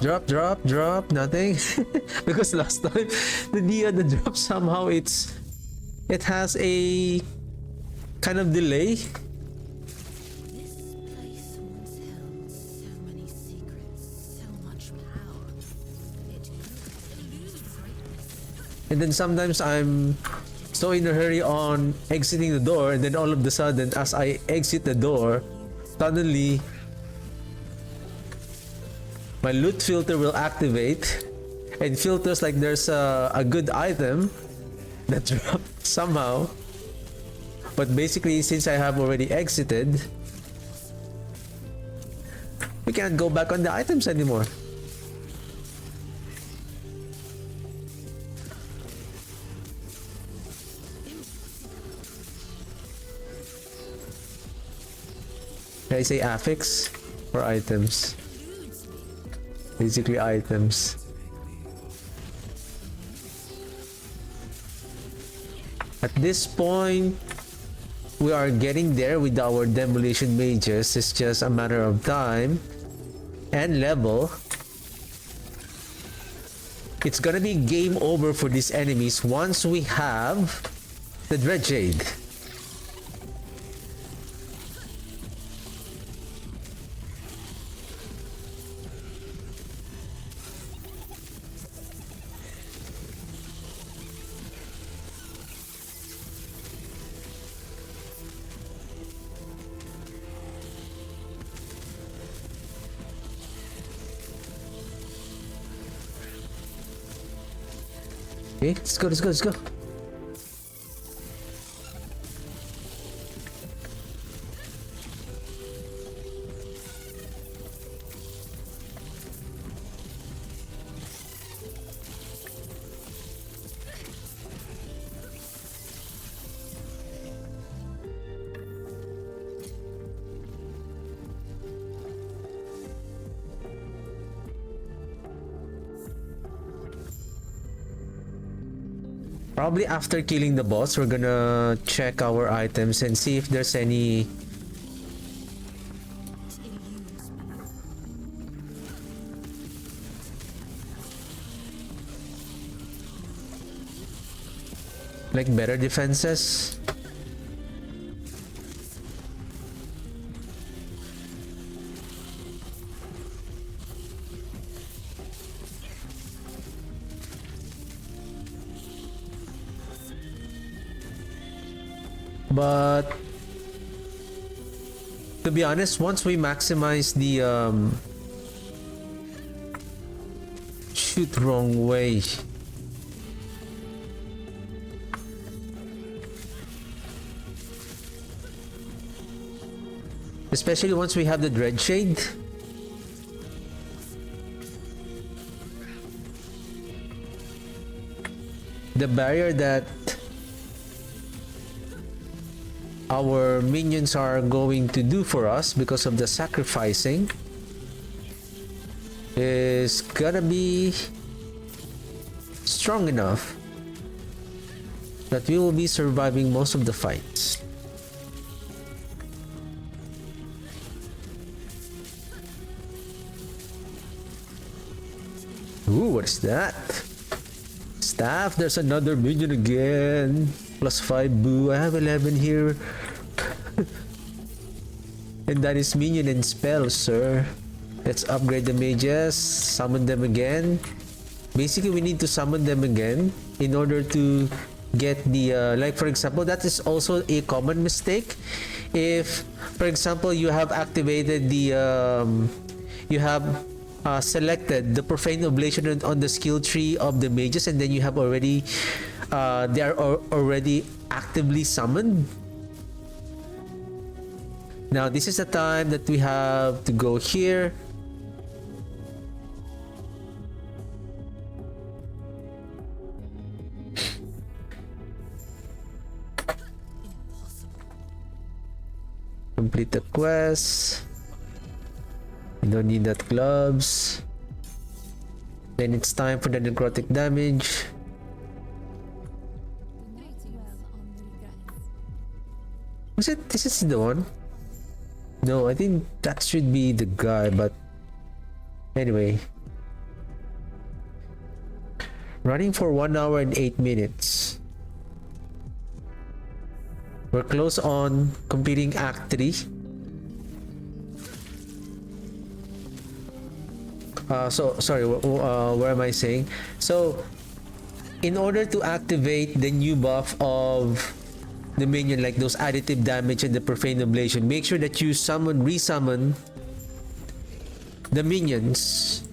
Drop, nothing. Because last time the drop somehow it has a kind of delay. This place once held so many secrets, so much power. It eludes greatness. And then sometimes I'm so in a hurry on exiting the door, and then all of a sudden as I exit the door, suddenly my loot filter will activate and filters like there's a good item that dropped somehow. But basically, since I have already exited, we can't go back on the items anymore. Can I say affix or items? Basically items. At this point, we are getting there with our demolition mages. It's just a matter of time and level. It's gonna be game over for these enemies once we have the Dreadjade. Okay, let's go. Probably after killing the boss, we're gonna check our items and see if there's any like better defenses. But to be honest, once we maximize the shoot, wrong way. Especially once we have the Dread Shade. The barrier that our minions are going to do for us because of the sacrificing is gonna be strong enough that we will be surviving most of the fights. Ooh, what's that? Staff, there's another minion again. +5, boo. I have 11 here. And that is minion and spell, sir. Let's upgrade the mages. Summon them again. Basically, we need to summon them again in order to get the... like, for example, that is also a common mistake. If, for example, you have activated the... you have... selected the Profane Oblation on the skill tree of the mages, and then you have already they are already actively summoned. Now this is the time that we have to go here. Complete the quest. You don't need that gloves. Then it's time for the necrotic damage. Was it? This is the one? No, I think that should be the guy, but anyway. Running for 1 hour and 8 minutes. We're close on completing Act 3. Sorry, where am I saying? So, in order to activate the new buff of the minion, like those additive damage and the Profane Oblation, make sure that you resummon the minions.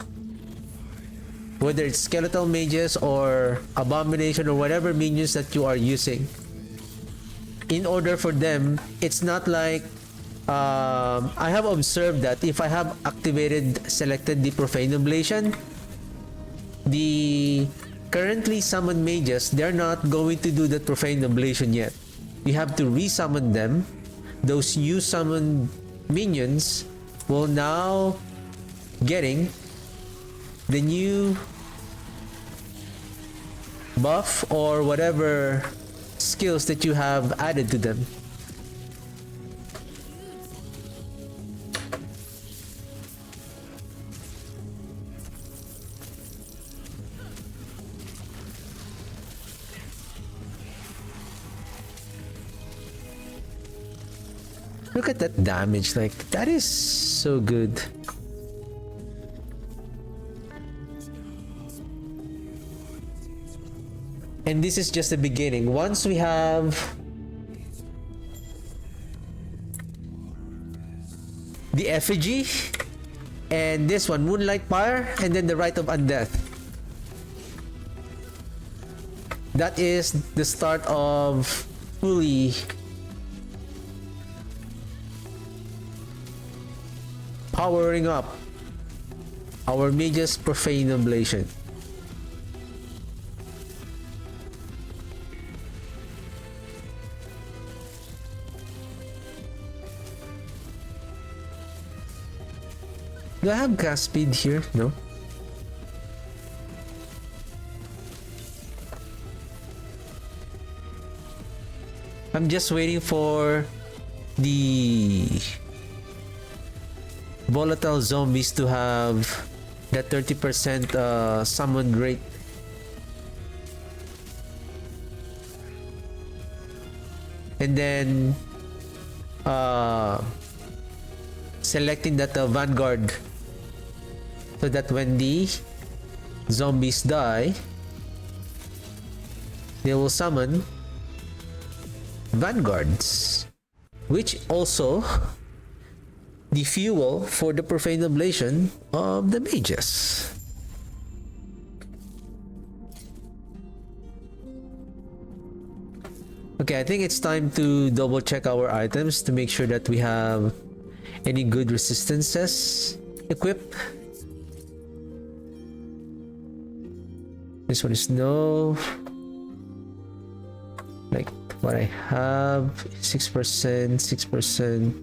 Whether it's skeletal mages or abomination or whatever minions that you are using. In order for them, it's not like I have observed that if I have selected the Profane Oblation, the currently summoned mages, they're not going to do the Profane Oblation yet. You have to resummon them. Those new summoned minions will now getting the new buff or whatever skills that you have added to them. Look at that damage, like that is so good. And this is just the beginning. Once we have the effigy and this one, Moonlight Fire, and then the Rite of Undeath, that is the start of fully powering up our mage's Profane Oblation. Do I have gas speed here? No. I'm just waiting for the volatile zombies to have that 30% summon rate. And then selecting that vanguard, so that when the zombies die, they will summon vanguards, which also the fuel for the profane oblation of the mages. Okay, I think it's time to double check our items to make sure that we have any good resistances equipped. This one is no. Like what I have, 6%, 6%.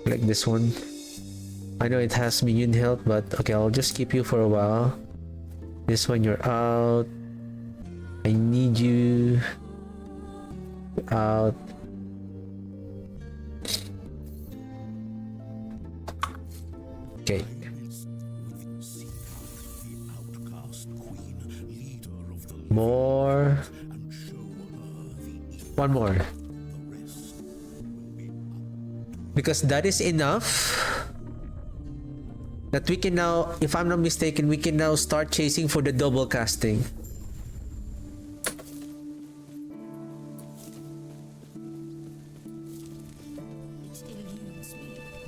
Like this one. I know it has minion health, but okay, I'll just keep you for a while. This one, you're out. I need you out. Okay. More. One more. Because that is enough that we can now, if I'm not mistaken, we can now start chasing for the double casting.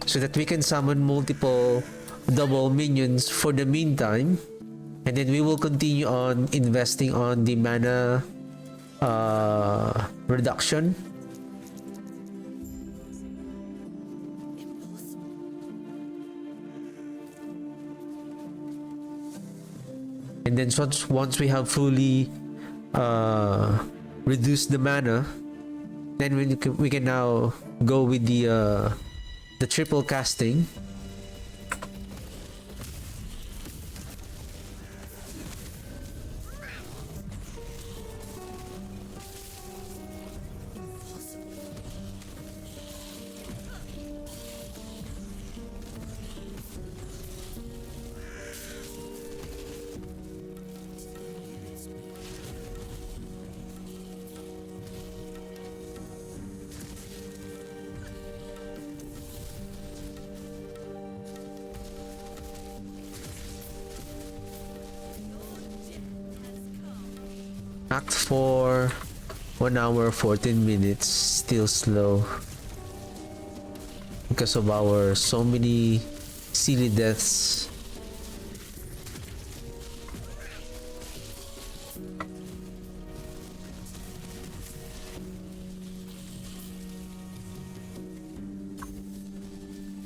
So that we can summon multiple double minions for the meantime, and then we will continue on investing on the mana reduction. And then once we have fully reduced the mana, then we can now go with the triple casting. Act 4, 1 hour 14 minutes, still slow because of our so many silly deaths.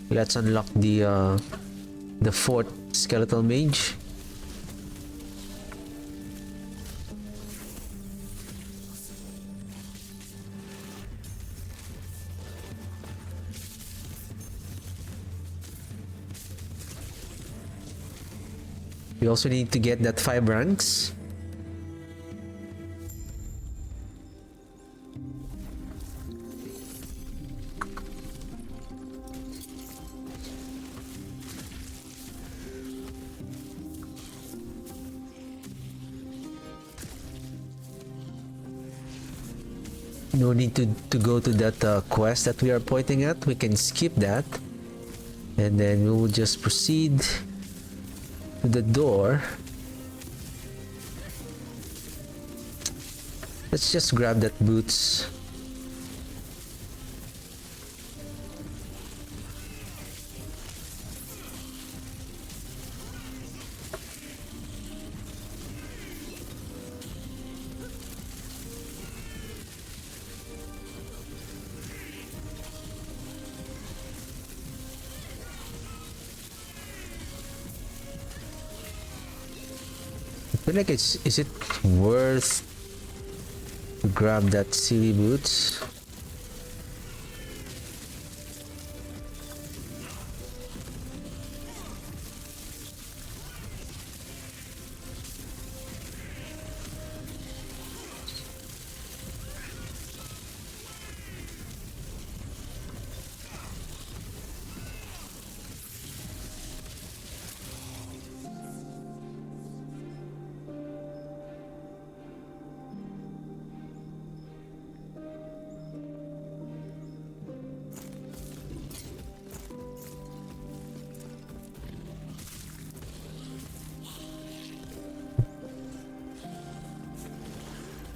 Let's unlock the fourth skeletal mage. We also need to get that 5 ranks. No need to go to that quest that we are pointing at. We can skip that, and then we will just proceed to the door. Let's just grab that boots. I feel like is it worth to grab that silly boots?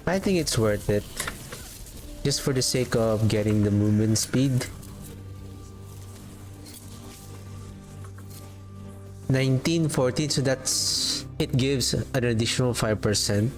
I think it's worth it. Just for the sake of getting the movement speed. 1914, so that's it gives an additional 5%.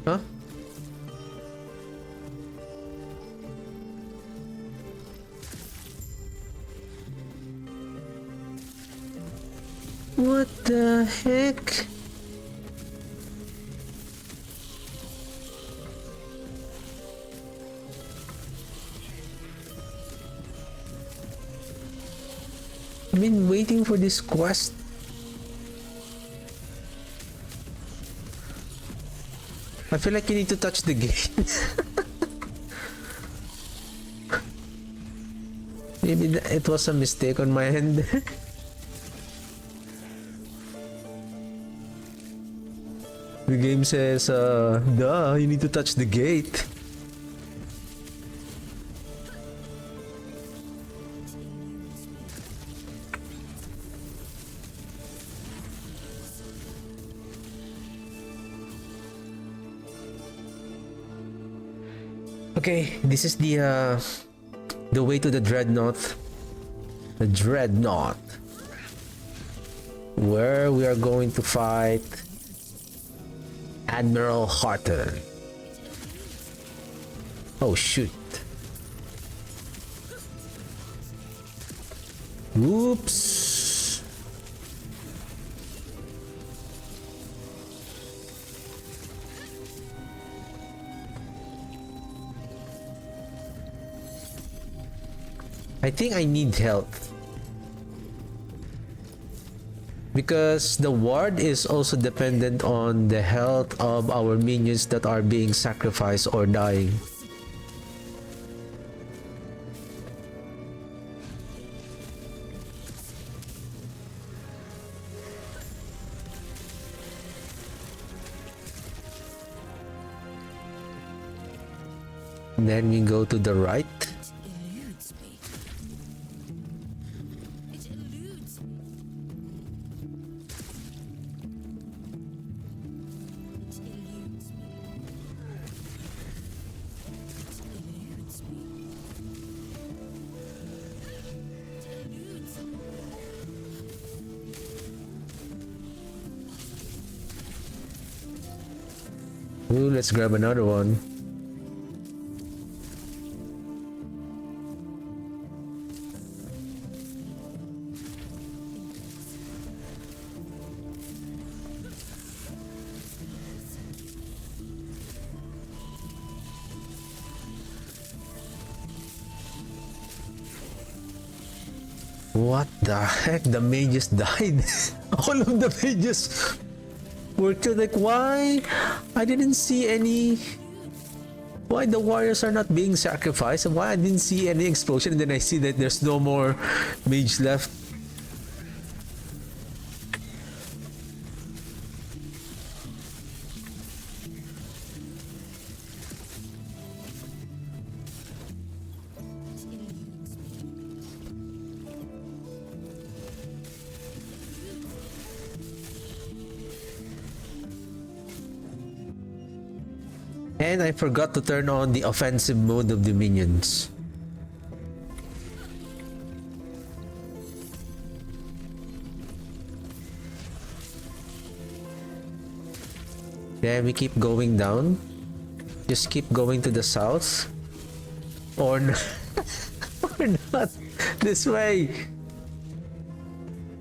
Huh? What the heck? I've been waiting for this quest. I feel like you need to touch the gate. Maybe it was a mistake on my end. The game says, duh, you need to touch the gate. Okay, this is the way to the Dreadnought. The Dreadnought. Where we are going to fight Admiral Harton. Oh shoot. Oops. I think I need health. Because the ward is also dependent on the health of our minions that are being sacrificed or dying. Then we go to the right. Ooh, let's grab another one. What the heck? The mages died. All of the mages were killed. Like, why? I didn't see any. Why the warriors are not being sacrificed? And why I didn't see any explosion? And then I see that there's no more mage left. And I forgot to turn on the offensive mode of the minions. Then we keep going down. Just keep going to the south. Or, or not. This way.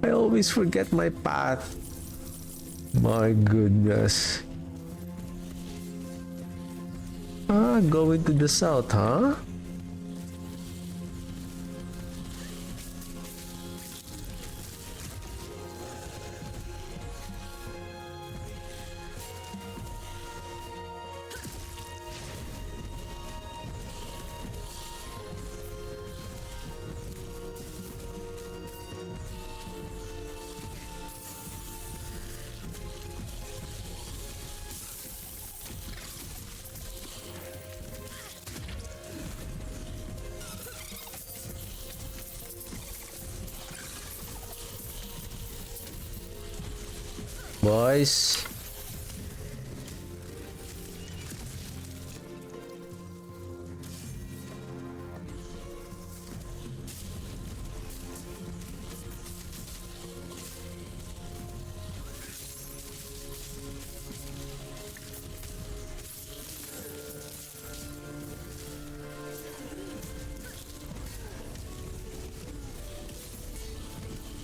I always forget my path. My goodness. Ah, going to the south, huh? boys.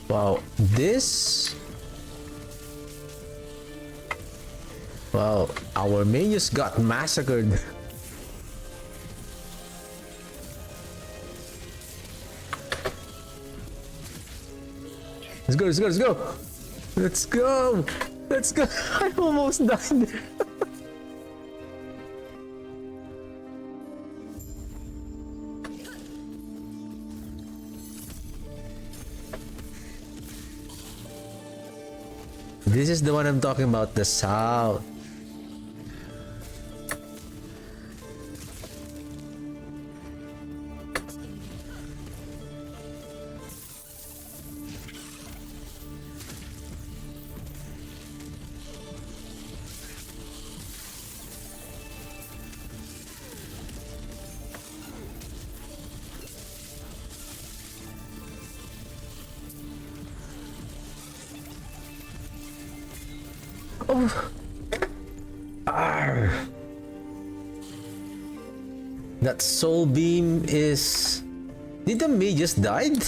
Wow, this... Wow, our mages got massacred. Let's go, let's go, let's go! Let's go! Let's go! I almost died. This is the one I'm talking about, the south. Oh. Arr. That soul beam is... Did the mage just died?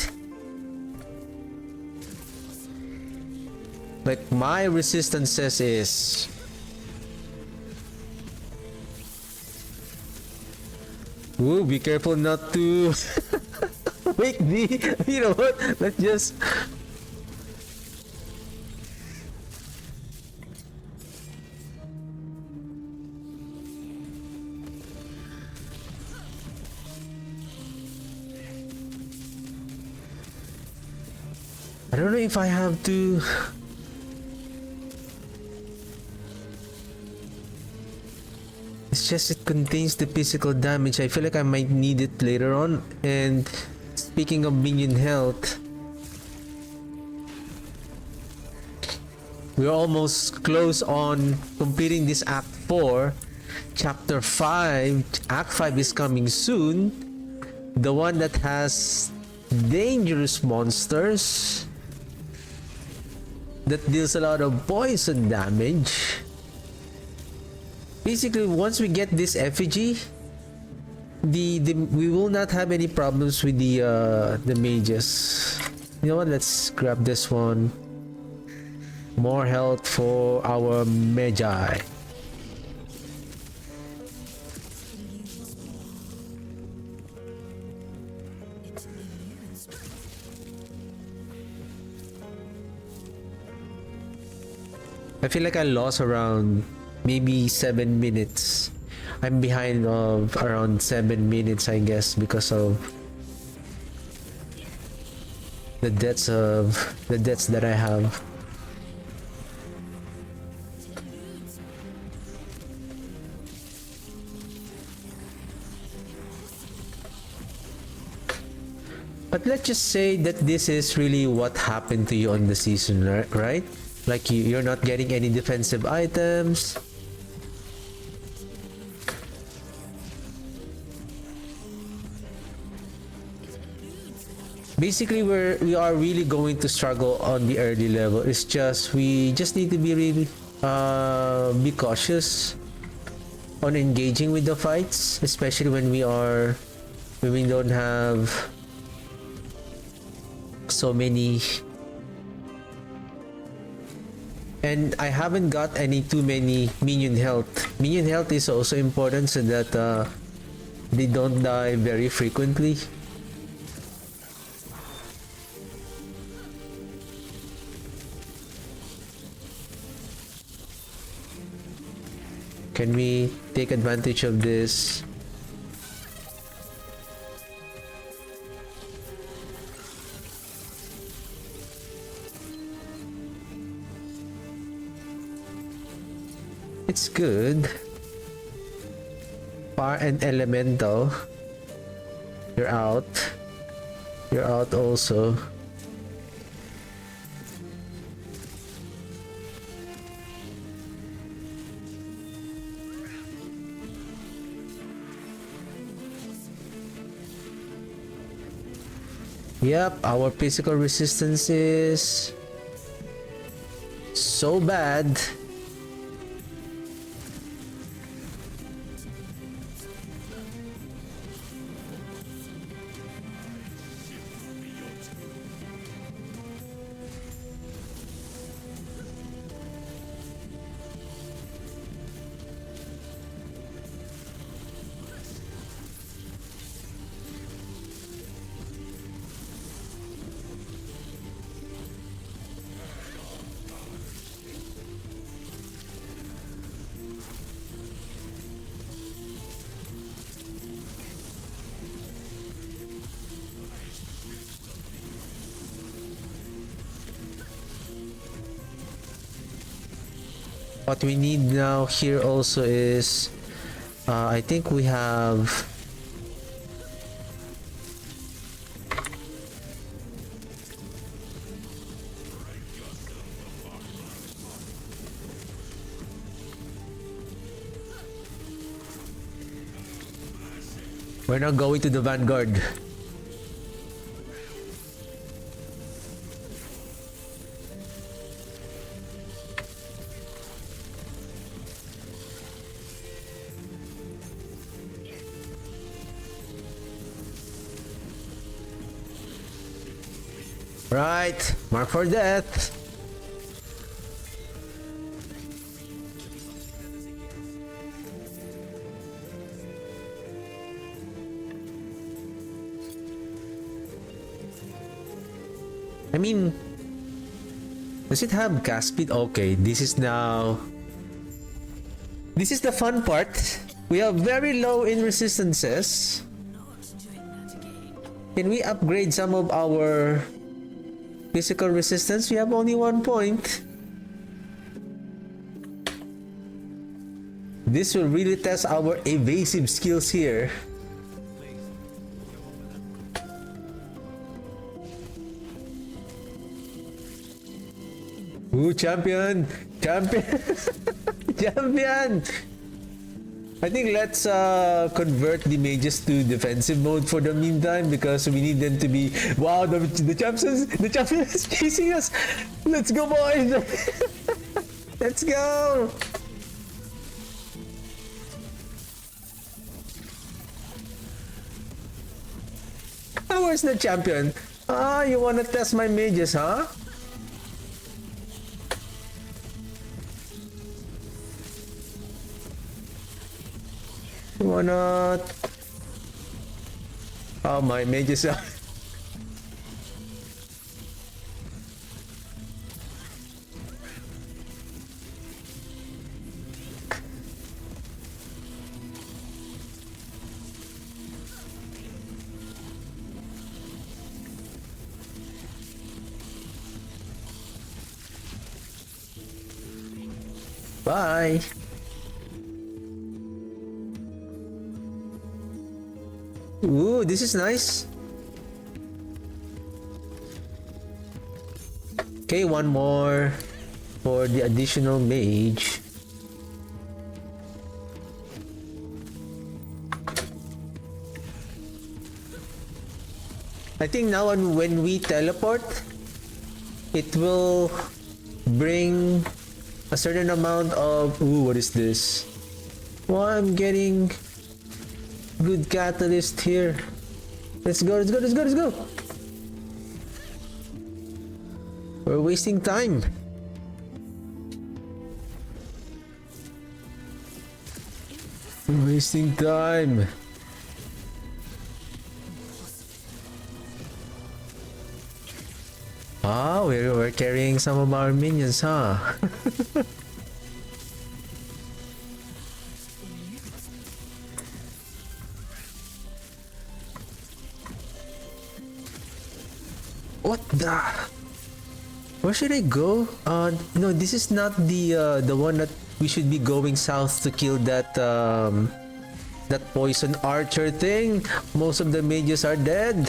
Like my resistances is... Ooh, be careful not to wake me. You know what? Let's just... I don't know if I have to... It's just it contains the physical damage. I feel like I might need it later on. And speaking of minion health, we're almost close on completing this Act 4. Chapter 5, Act 5 is coming soon. The one that has dangerous monsters that deals a lot of poison damage. Basically, once we get this effigy, we will not have any problems with the mages. You know what? Let's grab this one. More health for our magi. I feel like I lost around maybe 7 minutes. I'm behind of around 7 minutes, I guess, because of the deaths that I have. But let's just say that this is really what happened to you on the season, right? Like you're not getting any defensive items. Basically, we are really going to struggle on the early level. It's just we just need to be really be cautious on engaging with the fights, especially when we don't have so many. And I haven't got too many minion health. Minion health is also important so that they don't die very frequently. Can we take advantage of this? It's good. Fire and elemental. You're out. You're out also. Yep, our physical resistance is so bad. What we need now here also is I think we have we're not going to the Vanguard. Right, mark for death. I mean, does it have cast speed? Okay, this is the fun part. We are very low in resistances. Can we upgrade some of our physical resistance? We have only 1 point. This will really test our evasive skills here. Ooh, champion! Champion! Champion! I think let's convert the mages to defensive mode for the meantime, because we need them to be... Wow, the champion is chasing us! Let's go, boys! Let's go! Oh, where's the champion? Ah, you wanna test my mages, huh? Why not? Oh, my mages are... Bye! Ooh, this is nice. Okay, one more for the additional mage. I think now when we teleport, it will bring a certain amount of... Ooh, what is this? Well, I'm getting good catalyst here. Let's go, let's go, let's go, let's go! We're wasting time. We're wasting time. Ah, we're carrying some of our minions, huh? What the? Where should I go? No, this is not the one that we should be going south to kill that that poison archer thing. Most of the mages are dead.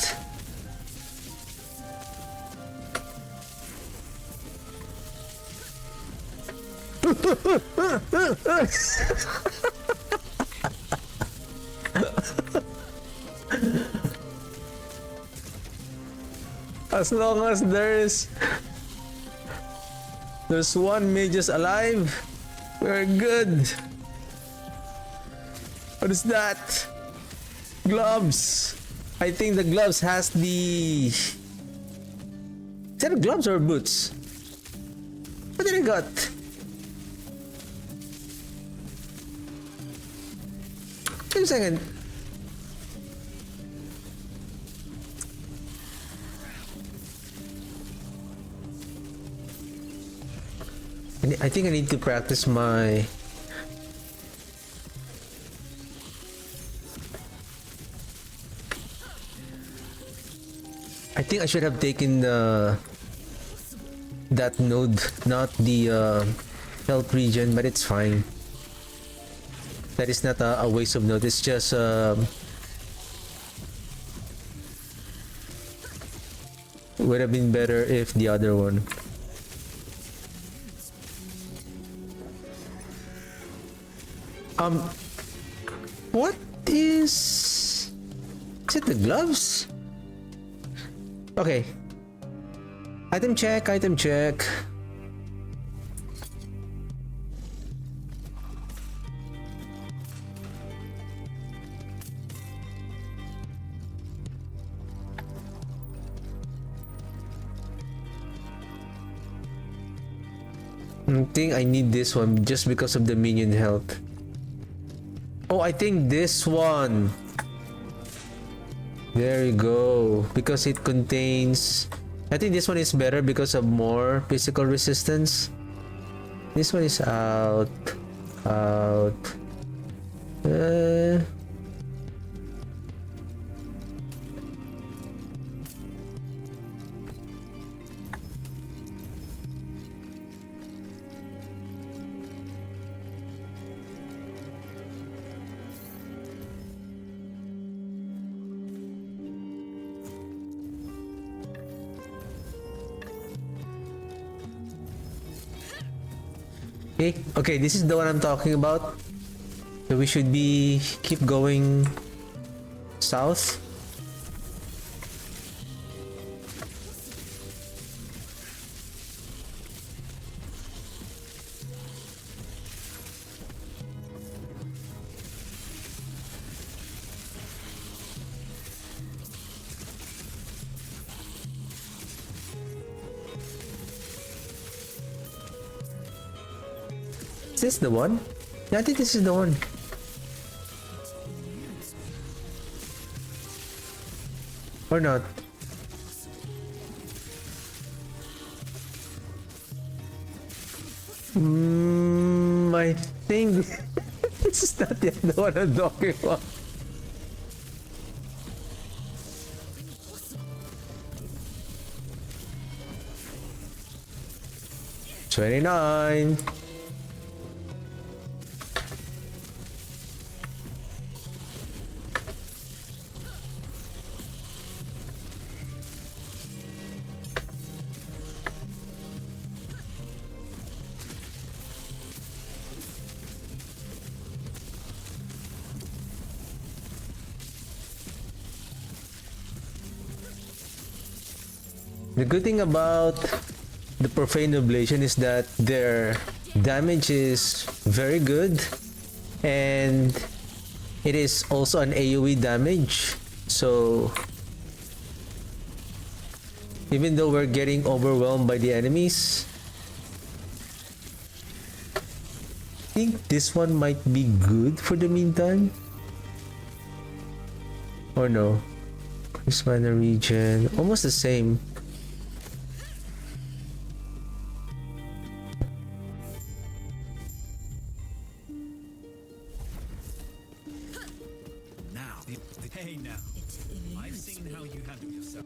As long as there's one magus alive, we're good. What is that? Gloves. I think the gloves has the... Is that gloves or boots? What did I got? Wait a second. I think I need to practice my... I think I should have taken that node, not the health regen, but it's fine. That is not a waste of node, it's just would have been better if the other one. What is it, the gloves? Okay. Item check, item check. I think I need this one just because of the minion health. Oh, I think this one. There you go. Because it contains... I think this one is better because of more physical resistance. This one is out. Out. Okay, this is the one I'm talking about. So we should be keep going south. Is this the one? Yeah, I think this is the one. Or not? I think this is not yet the one I'm talking about. $29. The good thing about the Profane Oblation is that their damage is very good and it is also an AoE damage. So even though we're getting overwhelmed by the enemies, I think this one might be good for the meantime. Or no? Increase mana regen, almost the same. Hey now, I've seen how you handle yourself.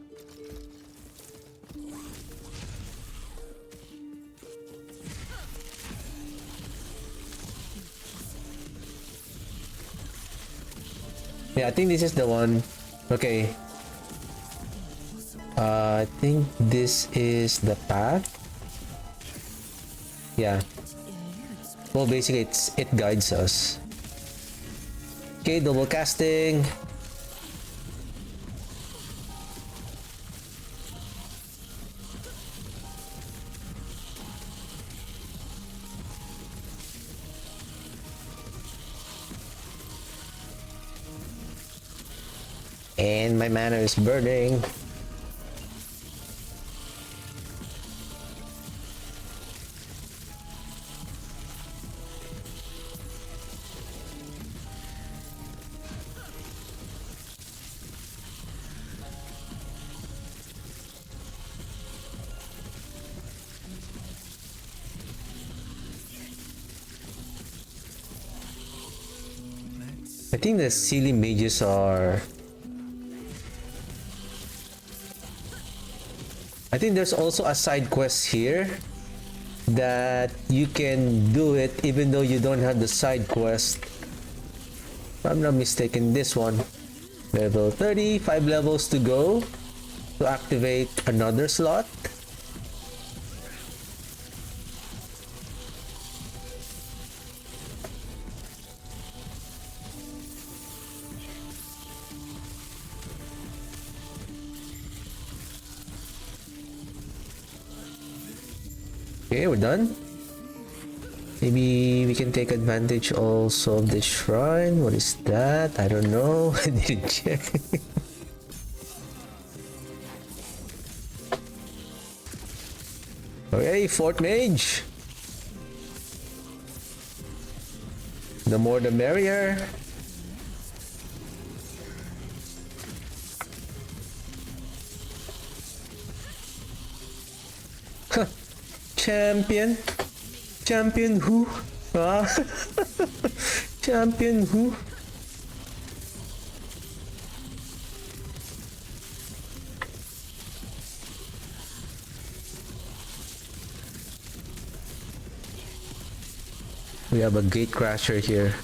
Yeah, I think this is the one. Okay. I think this is the path. Yeah. Well, basically, it guides us. Okay, double casting. And my mana is burning. I think the silly mages are... I think there's also a side quest here that you can do it even though you don't have the side quest. If I'm not mistaken, this one. Level 30, 5 levels to go to activate another slot. Okay, we're done. Maybe we can take advantage also of the shrine. What is that? I don't know. I didn't check. Okay, fourth mage. The more the merrier. Huh. Champion? Champion who? Ah. Champion who? We have a gate crasher here.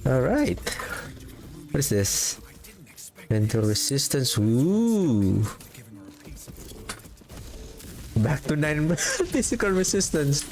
All right. What is this? Mental resistance. Ooh. Back to 9 physical resistance.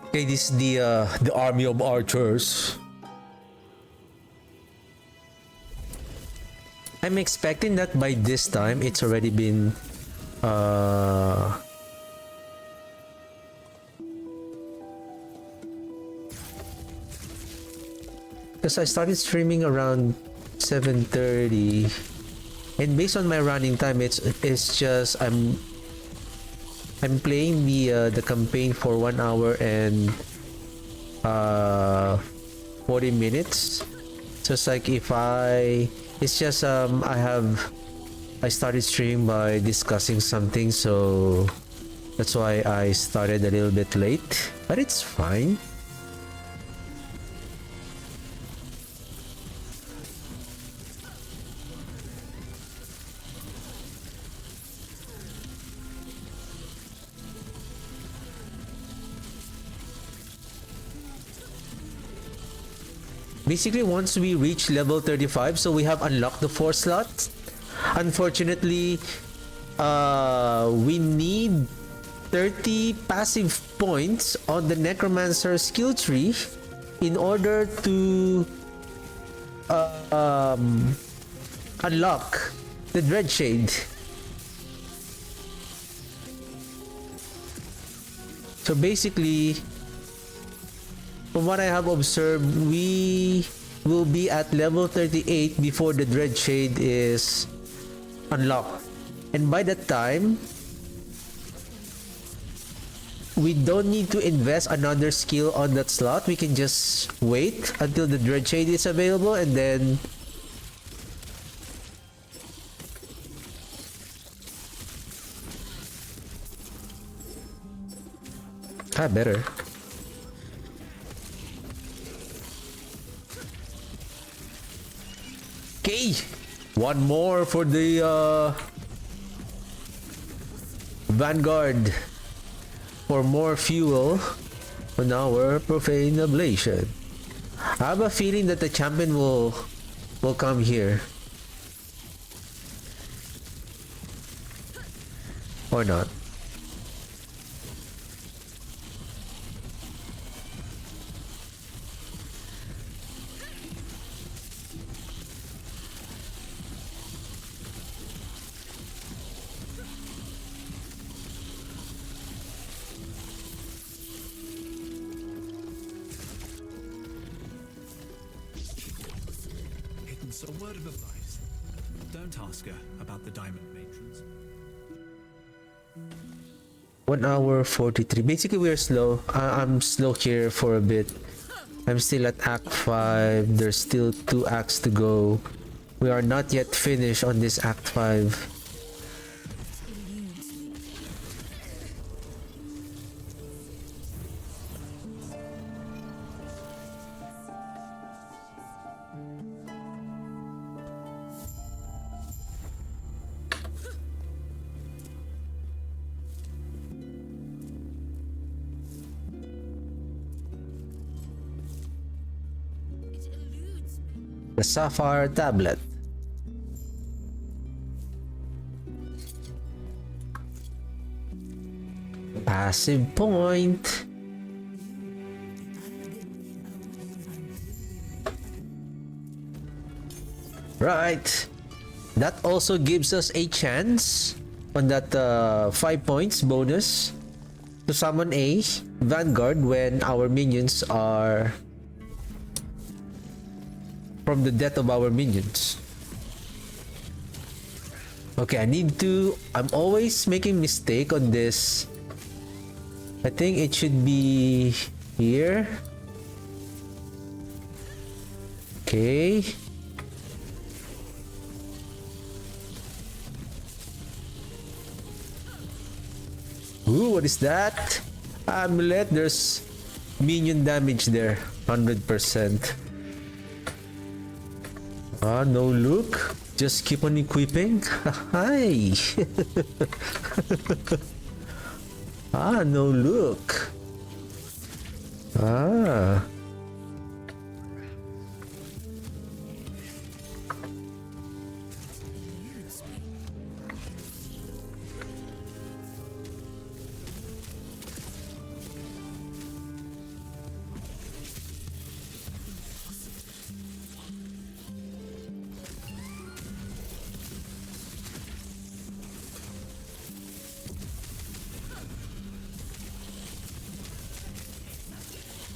Okay, this is the army of archers. I'm expecting that by this time it's already been because I started streaming around 7:30, and based on my running time, it's just I'm playing the campaign for 1 hour and 40 minutes. So it's like if it's just I started streaming by discussing something, so that's why I started a little bit late, but it's fine. Basically, once we reach level 35, so we have unlocked the 4 slots. Unfortunately, we need 30 passive points on the Necromancer skill tree in order to unlock the Dreadshade. So basically, from what I have observed, we will be at level 38 before the Dreadshade is unlocked. And by that time, we don't need to invest another skill on that slot. We can just wait until the Dreadshade is available and then better. Okay, one more for the Vanguard for more fuel on our profane ablation. I have a feeling that the champion will will come here. Or not. So a word of advice. Don't ask her about the diamond matrons. 1 hour 43. Basically, we're slow. I'm slow here for a bit. I'm still at Act 5. There's still 2 acts to go. We are not yet finished on this Act 5. The Sapphire Tablet. Passive point. Right. That also gives us a chance on that 5 points bonus to summon a Vanguard when our minions are from the death of our minions. Okay, I'm always making mistake on this. I think it should be here. Okay. Ooh, what is that? Amulet, there's minion damage there. 100%. Ah, no look. Just keep on equipping. Hi. Ah, no look. Ah.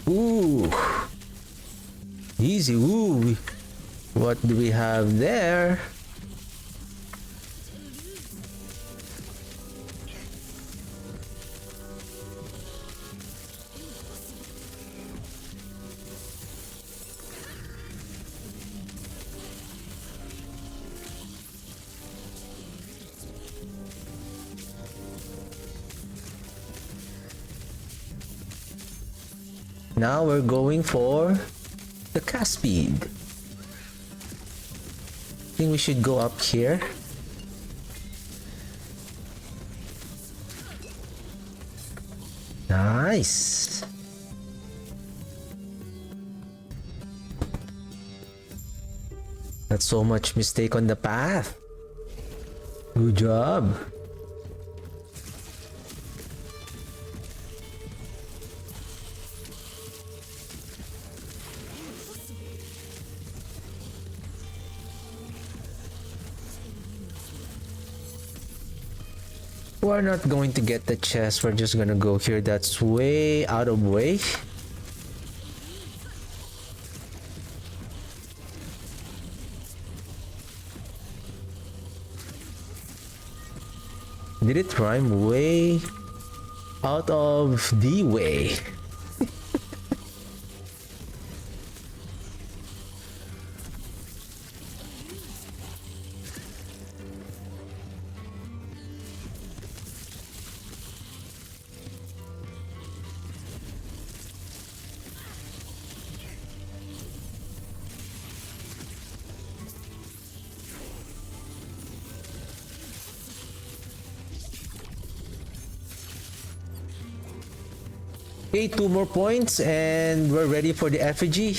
Ooh, easy. Ooh, what do we have there? Now we're going for the cast speed. I think we should go up here. Nice. Not so much mistake on the path. Good job. We're not going to get the chest. We're just gonna go here. That's way out of way. Did it rhyme? Way out of the way. Okay, 2 more points and we're ready for the effigy.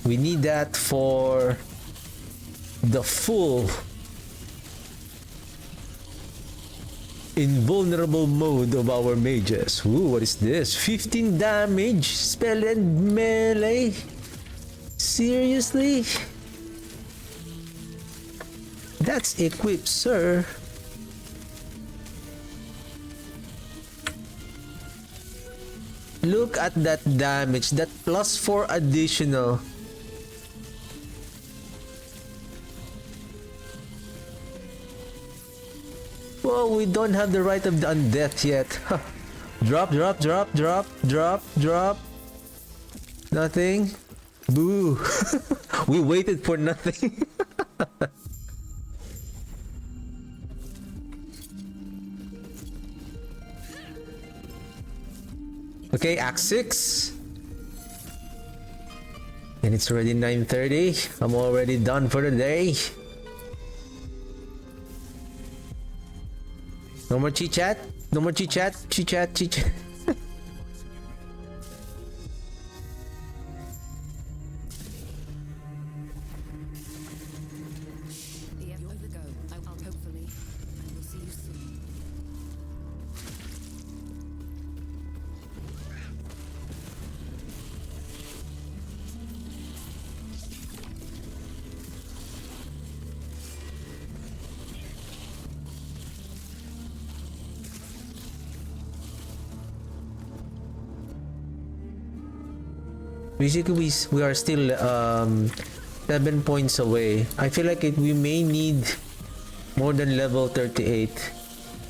We need that for the full invulnerable mode of our mages. Ooh, what is this? 15 damage, spell and melee? Seriously? That's equipped, sir. Look at that damage, that plus 4 additional. Whoa, we don't have the right of the undeath yet. Huh. Drop, drop, drop, drop, drop, drop. Nothing. Boo. We waited for nothing. Okay, Act 6. And it's already 9:30. I'm already done for the day. No more chit chat. No more chit chat. Chit chat. Chit chat. The over go. I'll hopefully. I will see you soon. Basically, we are still 7 points away. I feel like we may need more than level 38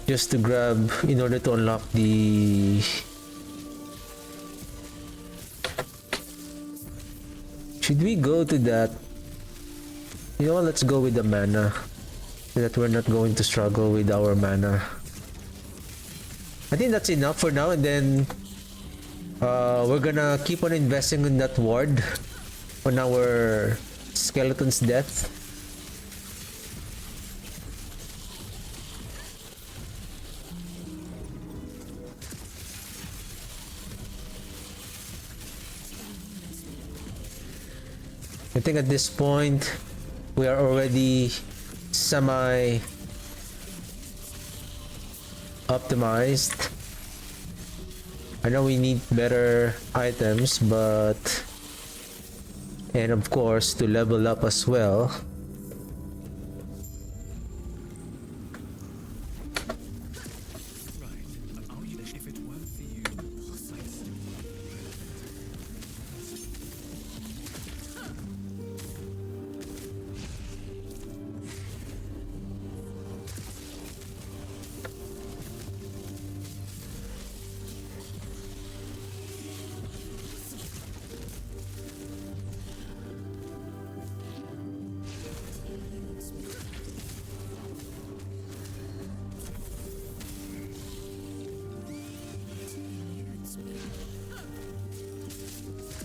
just to grab in order to unlock the... Should we go to that? You know, let's go with the mana so that we're not going to struggle with our mana. I think that's enough for now, and then we're gonna keep on investing in that ward on our skeleton's death. I think at this point we are already semi optimized. I know we need better items, but and of course to level up as well. If it weren't for you,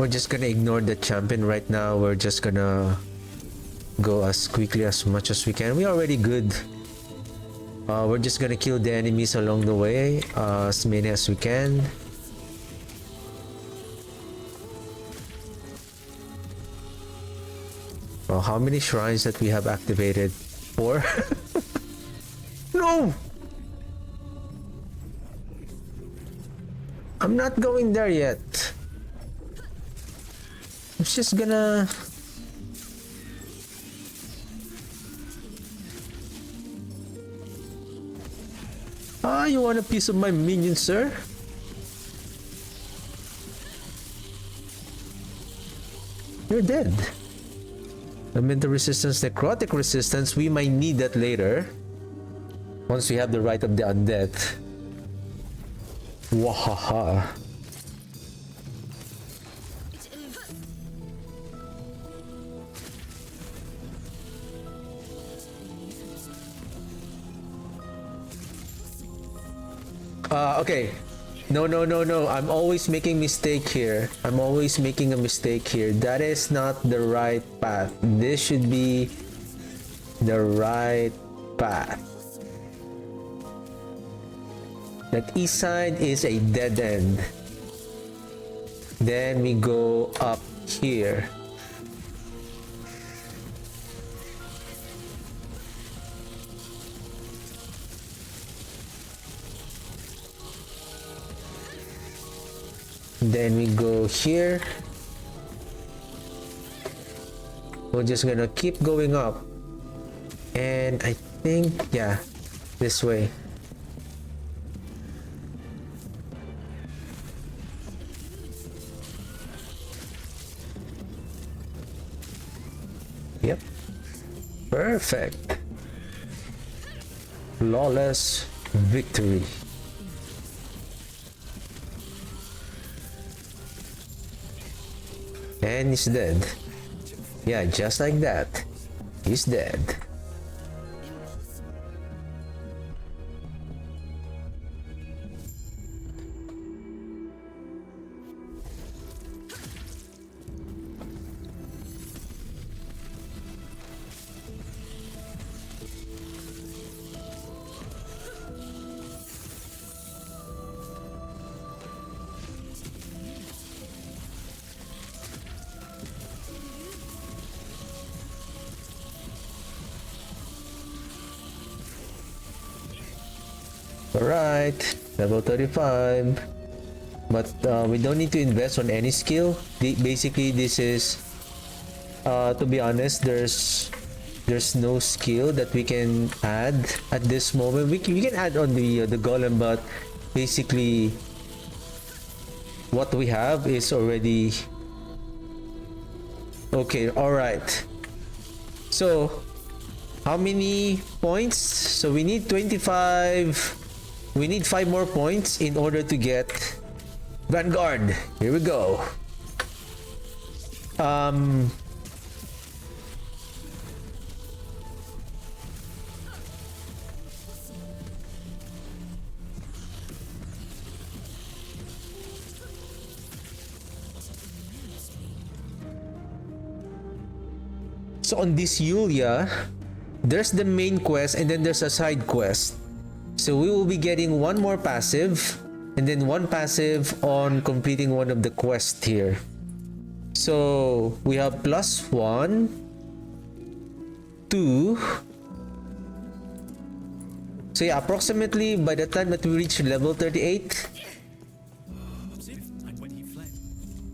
We're just gonna ignore the champion right now. We're just gonna go as quickly as much as we can. We're already good. We're just gonna kill the enemies along the way, as many as we can. Well, how many shrines that we have activated? 4? No! I'm not going there yet. I'm just gonna... Ah, you want a piece of my minion, sir? You're dead. Elemental resistance, necrotic resistance, we might need that later. Once we have the right of the undead. Wahaha. Okay. No. I'm always making mistake here. I'm always making a mistake here. That is not the right path. This should be the right path. That east side is a dead end. Then we go up here. Then we go here. We're just gonna keep going up. And I think, yeah, this way. Yep. Perfect. Flawless victory. And he's dead. Yeah, just like that. He's dead. Alright, level 35. But we don't need to invest on any skill. Basically, this is, to be honest, there's no skill that we can add at this moment. We can add on the golem, but basically, what we have is already okay. Alright. So, how many points? So we need 25. We need 5 more points in order to get Vanguard. Here we go. So on this Yulia, there's the main quest and then there's a side quest. So we will be getting one more passive and then one passive on completing one of the quests here. So we have +1, 2. So yeah, approximately by the time that we reach level 38. And when he fled,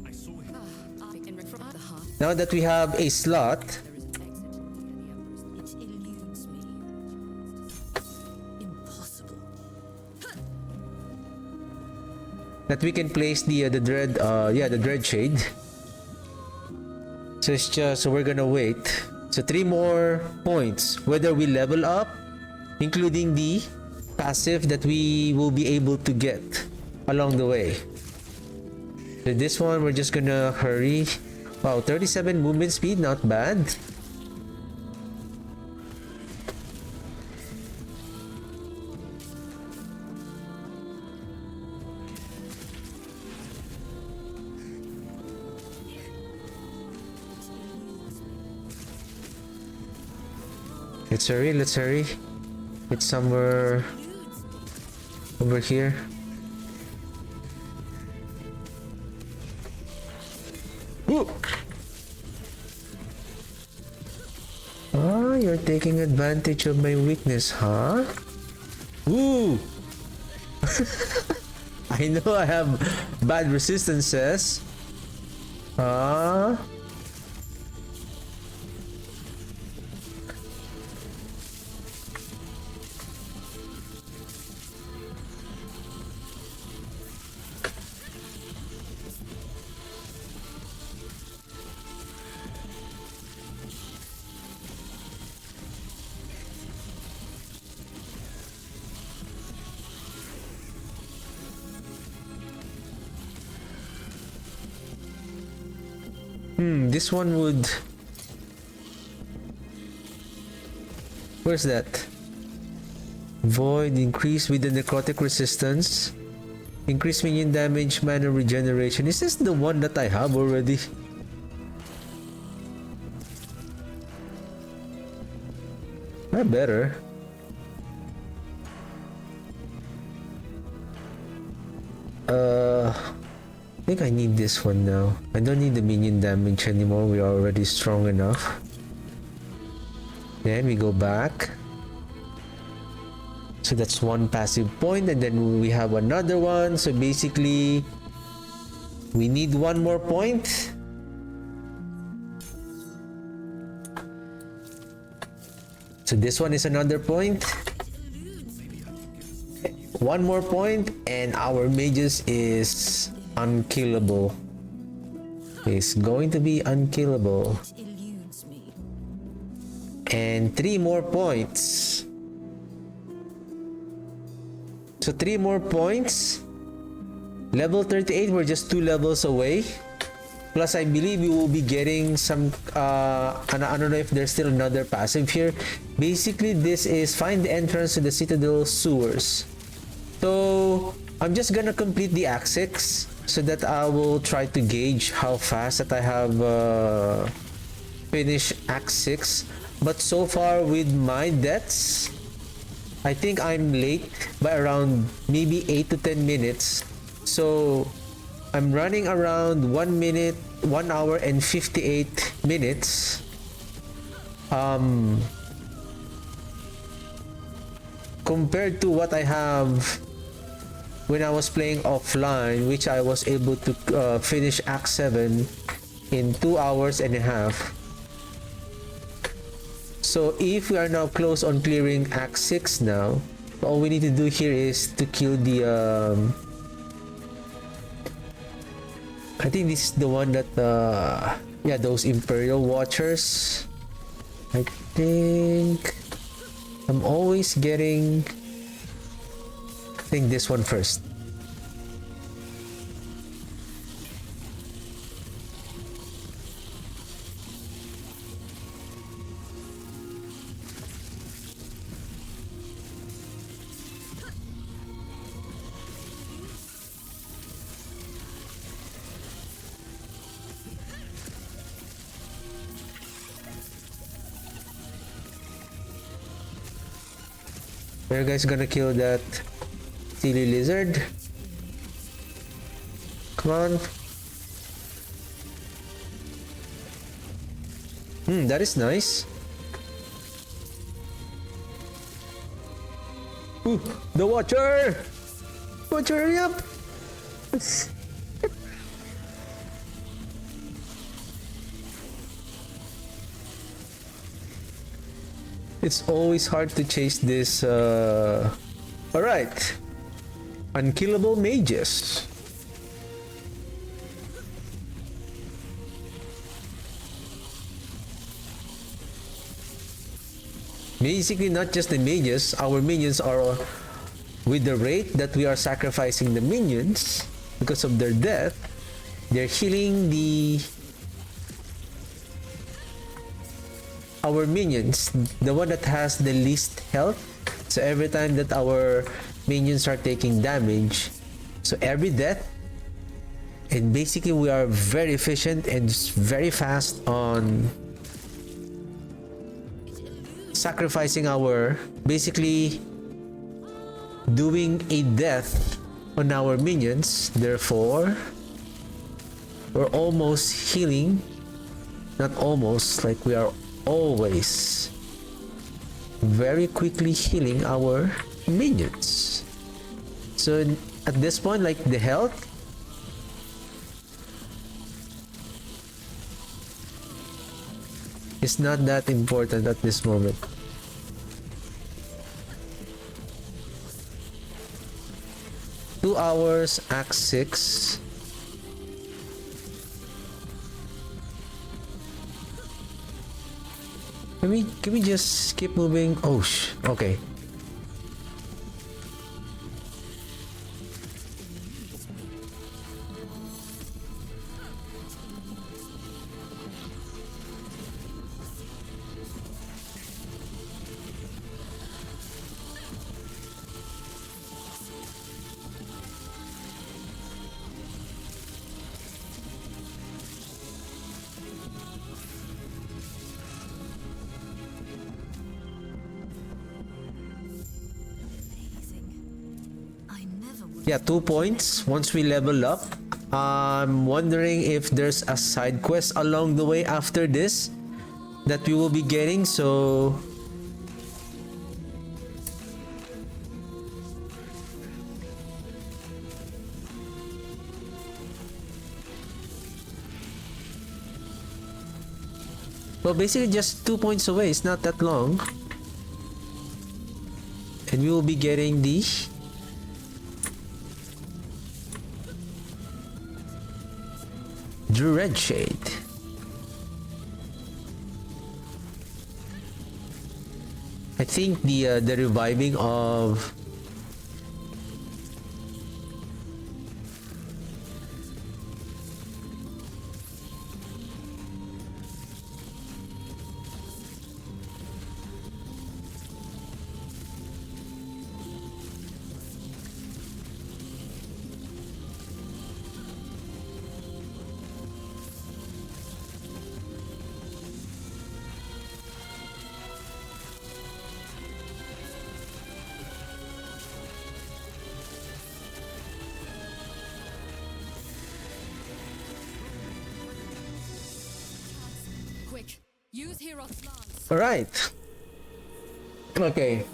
I saw him. Now that we have a slot, It eludes me. Impossible. that we can place the dread shade. So it's just, so we're gonna wait. So 3 more points, whether we level up, including the passive that we will be able to get along the way. So this one, we're just gonna hurry. Wow, 37 movement speed, not bad. Let's hurry, let's hurry. It's somewhere over here. Ooh. Oh, you're taking advantage of my weakness, huh? Ooh! I know I have bad resistances. Huh? This one would... Where's that? Void, increase with the necrotic resistance. Increase minion damage, mana regeneration. Is this the one that I have already? Not better. I think I need this one now. I don't need the minion damage anymore. We are already strong enough. Then we go back. So that's one passive point, and then we have another one. So basically, We need one more point. So this one is another point. One more point and our mages is unkillable. It's going to be unkillable. Eludes me. And 3 more points. So 3 more points. Level 38, we're just 2 levels away. Plus, I believe we will be getting some, and I don't know if there's still another passive here. Basically, this is find the entrance to the Citadel sewers. So, I'm just gonna complete the Act 6 so that I will try to gauge how fast that I have finished Act 6. But so far with my deaths, I think I'm late by around maybe 8 to 10 minutes. So, I'm running around 1 hour and 58 minutes. Compared to what I have when I was playing offline, which I was able to finish Act 7 in 2 hours and a half. So if we are now close on clearing Act 6 now, all we need to do here is to kill the I think this is the one that yeah, those Imperial Watchers. I think I'm always getting, I think this one first. Are you guys gonna kill that silly lizard? Come on. That is nice. Ooh, the Watcher! Watcher, hurry up! It's always hard to chase this. Alright. Unkillable mages. Basically, not just the mages, our minions are, with the rate that we are sacrificing the minions because of their death, they're healing our minions, the one that has the least health. So every time that our minions are taking damage, so every death, and basically we are very efficient and very fast on sacrificing our, basically doing a death on our minions. Therefore, we're almost healing, not almost, like we are always very quickly healing our minions. So at this point, like, the health is not that important at this moment. Two hours, Act 6. Can we just keep moving? Oh, okay. Yeah, 2 points once we level up. I'm wondering if there's a side quest along the way after this that we will be getting, so Well, basically just 2 points away. It's not that long. And we will be getting the Red Shade. I think the reviving of Quick, use Hero's lance. all right. Okay.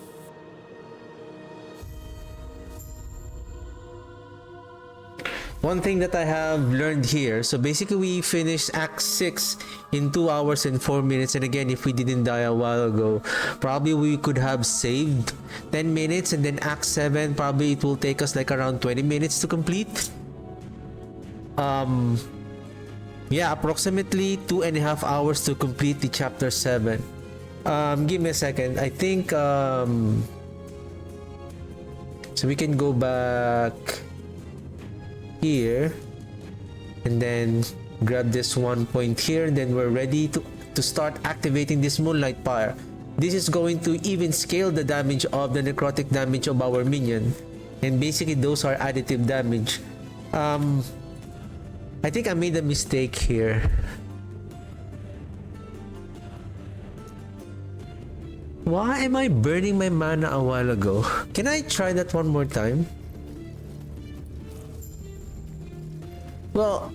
One thing that I have learned here, so basically we finished Act 6 in 2 hours and 4 minutes, and again, if we didn't die a while ago, probably we could have saved 10 minutes, and then Act 7, probably it will take us like around 20 minutes to complete. Yeah, approximately 2.5 hours to complete the Chapter 7. Give me a second, I think, so we can go back here and then grab this 1 point here, and then we're ready to start activating this Moonlight Fire. This is going to even scale the damage of the necrotic damage of our minion, and basically those are additive damage. I think I made a mistake here. Why am I burning my mana a while ago? Can I try that one more time? Well,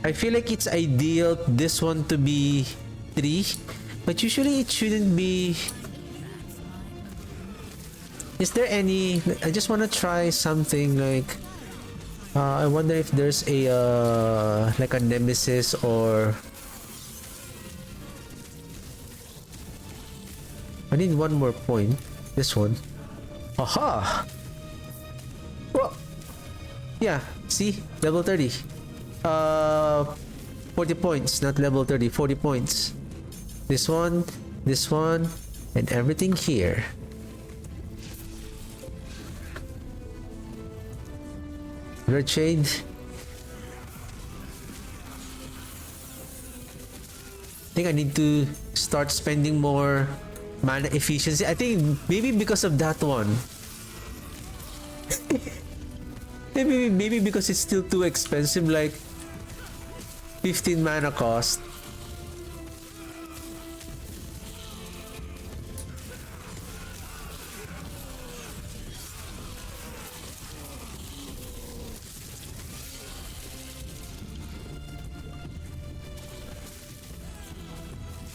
I feel like it's ideal this one to be 3, but usually it shouldn't be. Is there any? I just want to try something like. I wonder if there's a like a nemesis or. I need one more point. This one. Aha! Well, yeah. See, level 30. 40 points, not level 30. 40 points. This one, and everything here. Red Shade. I think I need to start spending more mana efficiency. I think maybe because of that one. maybe because it's still too expensive, like 15 mana cost.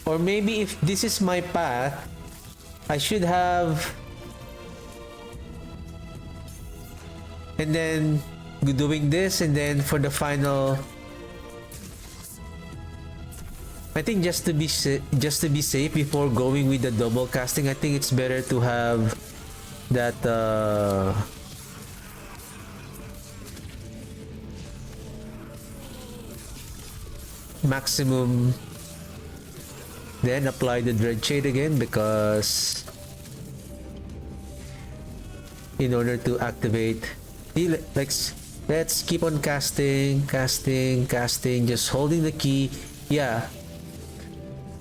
Or maybe if this is my path, I should have, and then doing this, and then for the final, I think just to be safe before going with the double casting, I think it's better to have that maximum, then apply the Dread Shade again, because in order to activate, like, let's keep on casting, just holding the key. Yeah,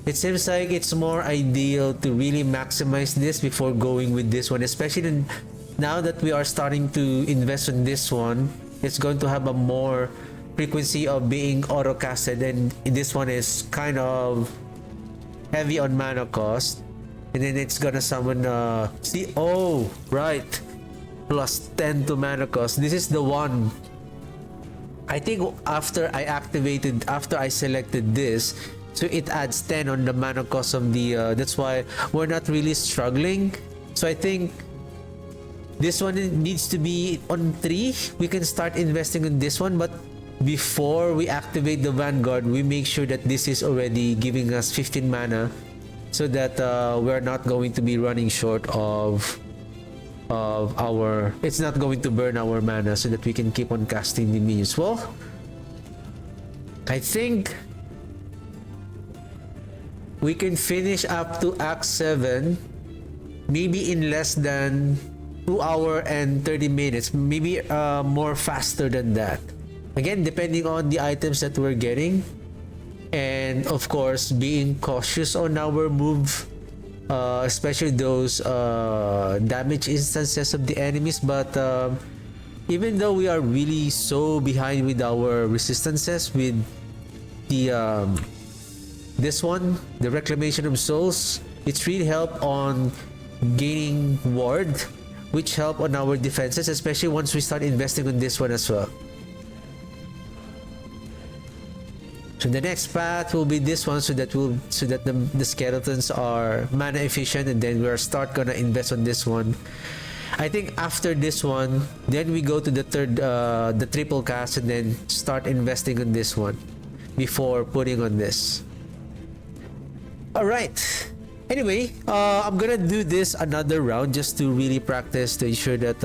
it seems like it's more ideal to really maximize this before going with this one, especially now that we are starting to invest in this one. It's going to have a more frequency of being auto casted, and this one is kind of heavy on mana cost, and then it's gonna summon see, oh right, plus 10 to mana cost. This is the one, I think, after I selected this, So it adds 10 on the mana cost of the that's why we're not really struggling. So I think this one needs to be on 3. We can start investing in this one, but before we activate the Vanguard, we make sure that this is already giving us 15 mana, so that we're not going to be running short of our, it's not going to burn our mana, so that we can keep on casting the minions. Well, I think we can finish up to Act 7 maybe in less than 2 hours and 30 minutes, maybe more faster than that. Again, depending on the items that we're getting, and of course being cautious on our move, especially those damage instances of the enemies. But even though we are really so behind with our resistances with the this one, the Reclamation of Souls, it's really help on gaining ward, which help on our defenses, especially once we start investing on this one as well. So the next path will be this one, so that the skeletons are mana efficient, and then we're start gonna invest on this one. I think after this one, then we go to the third, the triple cast, and then start investing on this one before putting on this. All right. Anyway, I'm gonna do this another round just to really practice, to ensure that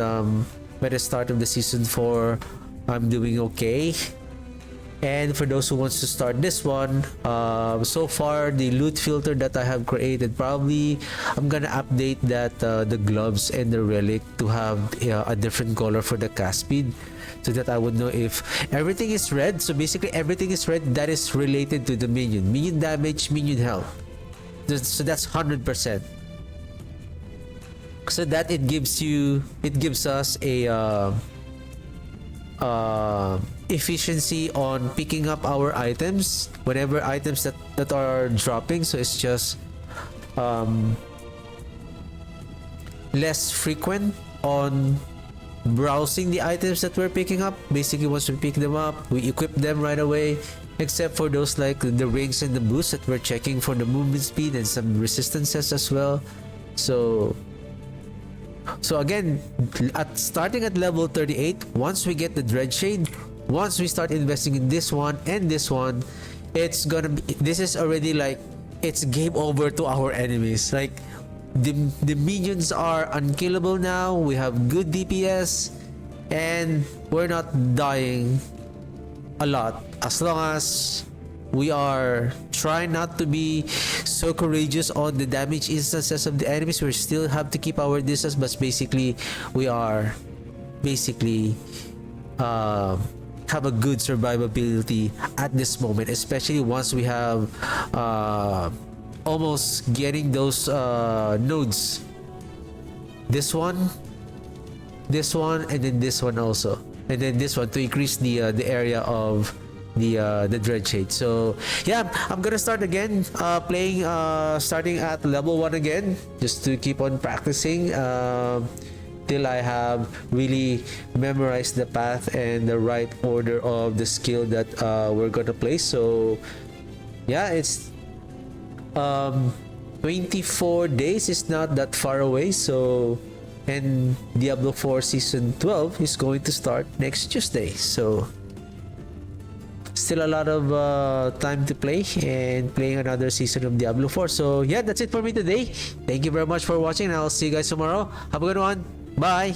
by the start of the season 4, I'm doing okay. And for those who wants to start this one, so far the loot filter that I have created, probably I'm gonna update that the gloves and the relic to have a different color for the cast speed, so that I would know if everything is red. So basically everything is red that is related to the minion damage, minion health. So that's 100%. So that it gives us a efficiency on picking up our items whenever items that are dropping. So it's just less frequent on browsing the items that we're picking up. Basically, once we pick them up, we equip them right away, except for those like the rings and the boosts that we're checking for the movement speed and some resistances as well. So again, starting at level 38, once we get the Dreadshade, once we start investing in this one and this one, it's gonna be, this is already like, it's game over to our enemies. Like the minions are unkillable now. We have good DPS, and we're not dying a lot, as long as we are trying not to be so courageous on the damage instances of the enemies. We still have to keep our distance, but basically we are have a good survivability at this moment, especially once we have almost getting those nodes. This one, and then this one also, and then this one to increase the area of the Dreadshade. So yeah, I'm gonna start again playing starting at level 1 again, just to keep on practicing till I have really memorized the path and the right order of the skill that we're gonna play. So yeah, it's 24 days is not that far away. So, and Diablo 4 Season 12 is going to start next Tuesday. So still a lot of time to play and playing another season of Diablo 4. So yeah, that's it for me today. Thank you very much for watching, and I'll see you guys tomorrow. Have a good one. Bye.